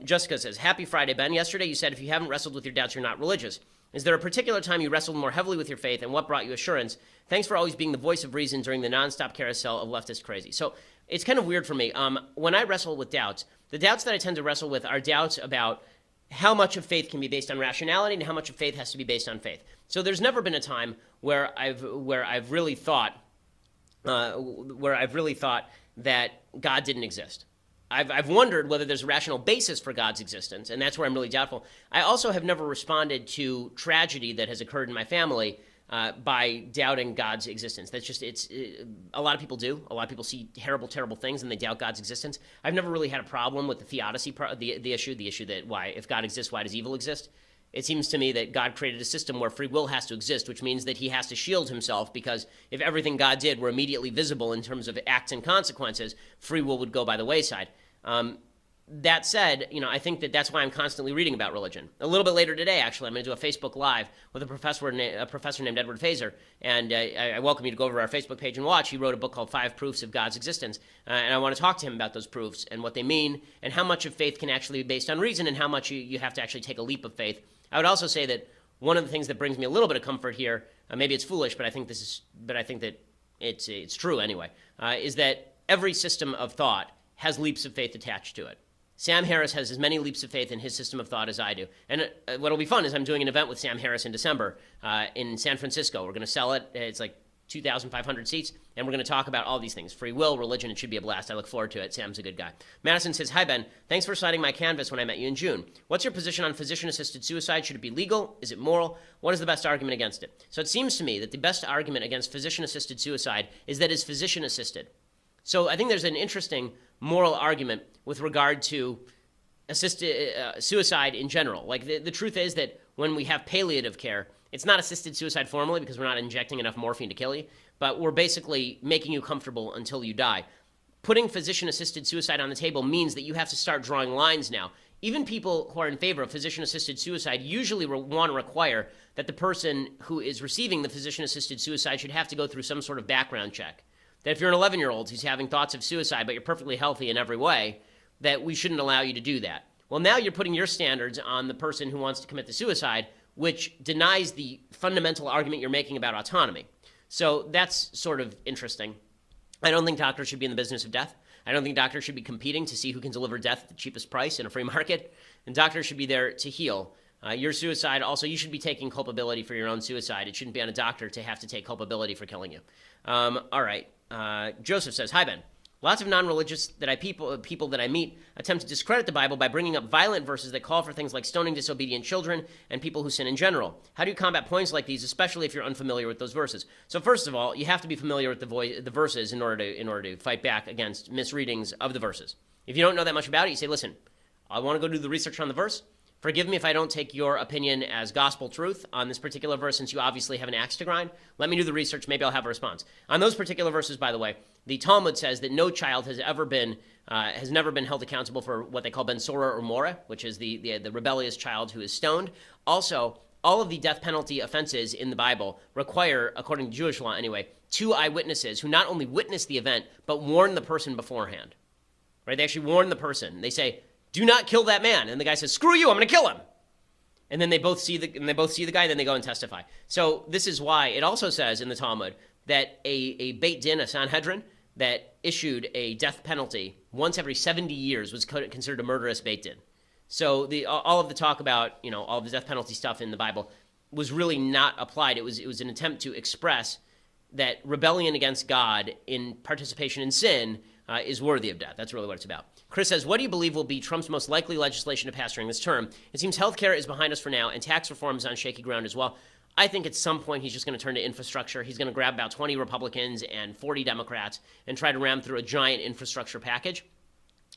Jessica says, happy Friday, Ben. Yesterday you said if you haven't wrestled with your doubts, you're not religious. Is there a particular time you wrestled more heavily with your faith, and what brought you assurance? Thanks for always being the voice of reason during the nonstop carousel of leftist crazy. So it's kind of weird for me. When I wrestle with doubts, the doubts that I tend to wrestle with are doubts about how much of faith can be based on rationality and how much of faith has to be based on faith. So there's never been a time where I've really thought that God didn't exist. I've wondered whether there's a rational basis for God's existence, and that's where I'm really doubtful. I also have never responded to tragedy that has occurred in my family by doubting God's existence. That's just, a lot of people do. A lot of people see terrible, terrible things and they doubt God's existence. I've never really had a problem with the theodicy, the issue that why, if God exists, why does evil exist? It seems to me that God created a system where free will has to exist, which means that he has to shield himself, because if everything God did were immediately visible in terms of acts and consequences, free will would go by the wayside. That said, I think that's why I'm constantly reading about religion. A little bit later today, actually, I'm going to do a Facebook Live with a professor named Edward Fazer, and I welcome you to go over to our Facebook page and watch. He wrote a book called 5 Proofs of God's Existence, and I want to talk to him about those proofs and what they mean, and how much of faith can actually be based on reason, and how much you have to actually take a leap of faith. I would also say that one of the things that brings me a little bit of comfort here, maybe it's foolish, but I think that it's true anyway, is that every system of thought has leaps of faith attached to it. Sam Harris has as many leaps of faith in his system of thought as I do. And what'll be fun is I'm doing an event with Sam Harris in December in San Francisco. We're going to sell it. It's like 2,500 seats, and we're going to talk about all these things: free will, religion. It should be a blast. I look forward to it. Sam's a good guy. Madison says, "Hi, Ben. Thanks for signing my canvas when I met you in June. What's your position on physician-assisted suicide? Should it be legal? Is it moral? What is the best argument against it?" So it seems to me that the best argument against physician-assisted suicide is that it's physician-assisted. So I think there's an interesting moral argument with regard to assisted suicide in general. Like the truth is that when we have palliative care, it's not assisted suicide formally because we're not injecting enough morphine to kill you, but we're basically making you comfortable until you die. Putting physician-assisted suicide on the table means that you have to start drawing lines now. Even people who are in favor of physician-assisted suicide usually want to require that the person who is receiving the physician-assisted suicide should have to go through some sort of background check. That if you're an 11-year-old who's having thoughts of suicide, but you're perfectly healthy in every way, that we shouldn't allow you to do that. Well, now you're putting your standards on the person who wants to commit the suicide, which denies the fundamental argument you're making about autonomy. So that's sort of interesting. I don't think doctors should be in the business of death. I don't think doctors should be competing to see who can deliver death at the cheapest price in a free market. And doctors should be there to heal. Your suicide, also, you should be taking culpability for your own suicide. It shouldn't be on a doctor to have to take culpability for killing you. All right. Joseph says, "Hi, Ben. Lots of non-religious people that I meet attempt to discredit the Bible by bringing up violent verses that call for things like stoning disobedient children and people who sin in general. How do you combat points like these, especially if you're unfamiliar with those verses?" So first of all, you have to be familiar with the verses in order to fight back against misreadings of the verses. If you don't know that much about it, you say, "Listen, I want to go do the research on the verse. Forgive me if I don't take your opinion as gospel truth on this particular verse, since you obviously have an axe to grind. Let me do the research. Maybe I'll have a response." On those particular verses, by the way, the Talmud says that no child has never been held accountable for what they call ben sora or mora, which is the rebellious child who is stoned. Also, all of the death penalty offenses in the Bible require, according to Jewish law anyway, 2 eyewitnesses who not only witness the event but warn the person beforehand. Right? They actually warn the person. They say, "Do not kill that man." And the guy says, "Screw you, I'm going to kill him." And then they both see the guy, and then they go and testify. So this is why it also says in the Talmud that a Beit Din, a Sanhedrin, that issued a death penalty once every 70 years was considered a murderous Beit Din. So all of the talk about all of the death penalty stuff in the Bible was really not applied. It was an attempt to express that rebellion against God in participation in sin is worthy of death. That's really what it's about. Chris says, "What do you believe will be Trump's most likely legislation to pass during this term? It seems healthcare is behind us for now, and tax reform is on shaky ground as well. I think at some point he's just going to turn to infrastructure. He's going to grab about 20 Republicans and 40 Democrats and try to ram through a giant infrastructure package.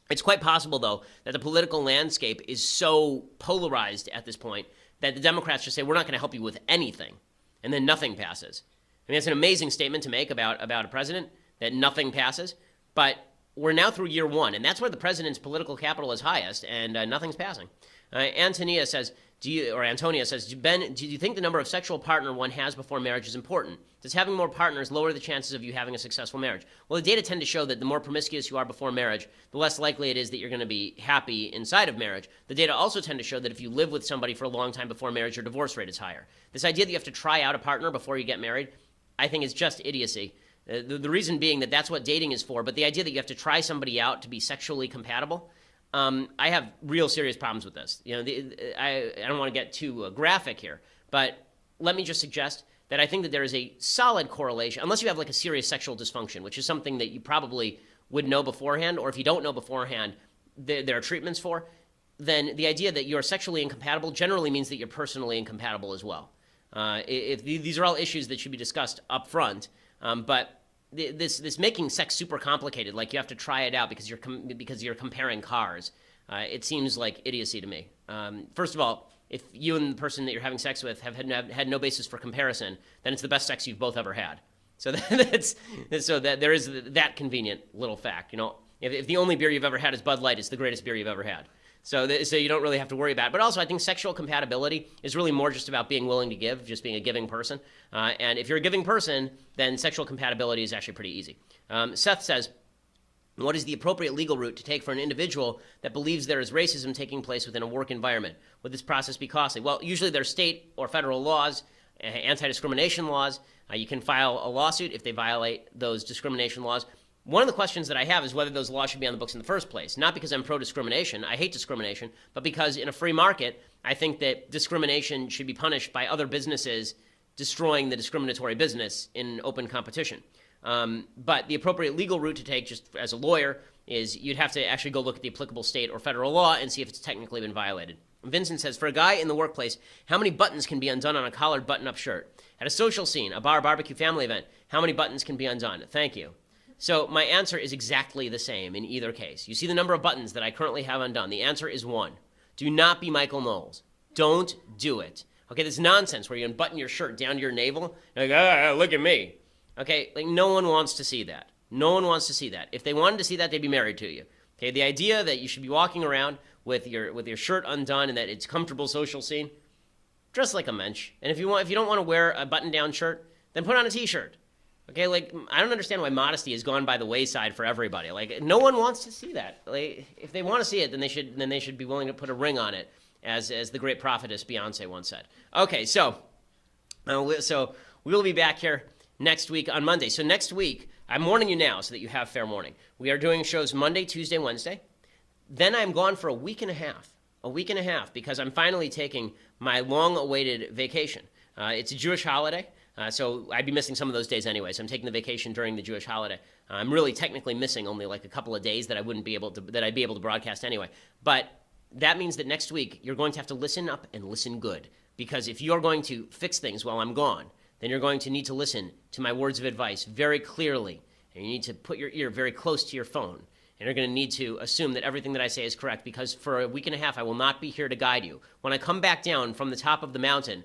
It's quite possible, though, that the political landscape is so polarized at this point that the Democrats just say, we're not going to help you with anything, and then nothing passes. I mean, it's an amazing statement to make about a president, that nothing passes, but we're now through year 1, and that's where the president's political capital is highest, and nothing's passing. Antonia says, "Ben, do you think the number of sexual partner one has before marriage is important? Does having more partners lower the chances of you having a successful marriage?" Well, the data tend to show that the more promiscuous you are before marriage, the less likely it is that you're going to be happy inside of marriage. The data also tend to show that if you live with somebody for a long time before marriage, your divorce rate is higher. This idea that you have to try out a partner before you get married, I think is just idiocy. The reason being that that's what dating is for, but the idea that you have to try somebody out to be sexually compatible, I have real serious problems with this. I don't want to get too graphic here, but let me just suggest that I think that there is a solid correlation, unless you have like a serious sexual dysfunction, which is something that you probably would know beforehand, or if you don't know beforehand, there are treatments for, then the idea that you're sexually incompatible generally means that you're personally incompatible as well. These are all issues that should be discussed up front, but this making sex super complicated, like you have to try it out because you're comparing cars, it seems like idiocy to me. First of all, if you and the person that you're having sex with have had no basis for comparison, then it's the best sex you've both ever had. So that there is that convenient little fact. If the only beer you've ever had is Bud Light, it's the greatest beer you've ever had. So you don't really have to worry about it. But also, I think sexual compatibility is really more just about being willing to give, just being a giving person. And if you're a giving person, then sexual compatibility is actually pretty easy. Seth says, what is the appropriate legal route to take for an individual that believes there is racism taking place within a work environment? Would this process be costly? Well, usually there's state or federal laws, anti-discrimination laws. You can file a lawsuit if they violate those discrimination laws. One of the questions that I have is whether those laws should be on the books in the first place. Not because I'm pro-discrimination, I hate discrimination, but because in a free market, I think that discrimination should be punished by other businesses destroying the discriminatory business in open competition. But the appropriate legal route to take, just as a lawyer, is you'd have to actually go look at the applicable state or federal law and see if it's technically been violated. Vincent says, for a guy in the workplace, how many buttons can be undone on a collared button-up shirt? At a social scene, a bar, barbecue, family event, how many buttons can be undone? Thank you. So my answer is exactly the same in either case. You see the number of buttons that I currently have undone. The answer is 1. Do not be Michael Knowles. Don't do it. Okay, this nonsense where you unbutton your shirt down to your navel. You're like, look at me. Okay, like no one wants to see that. No one wants to see that. If they wanted to see that, they'd be married to you. Okay, the idea that you should be walking around with your shirt undone and that it's a comfortable social scene, dress like a mensch. And if you don't want to wear a button-down shirt, then put on a t-shirt. Okay, like, I don't understand why modesty has gone by the wayside for everybody. Like, no one wants to see that. Like, if they want to see it, then they should be willing to put a ring on it, as the great prophetess Beyonce once said. Okay, so we will be back here next week on Monday. So next week, I'm warning you now so that you have fair warning. We are doing shows Monday, Tuesday, Wednesday. Then I'm gone for a week and a half, because I'm finally taking my long-awaited vacation. It's a Jewish holiday. So I'd be missing some of those days anyway. So I'm taking the vacation during the Jewish holiday. I'm really technically missing only like a couple of days that I'd be able to broadcast anyway. But that means that next week you're going to have to listen up and listen good, because if you're going to fix things while I'm gone, then you're going to need to listen to my words of advice very clearly, and you need to put your ear very close to your phone. And you're going to need to assume that everything that I say is correct, because for a week and a half, I will not be here to guide you. When I come back down from the top of the mountain,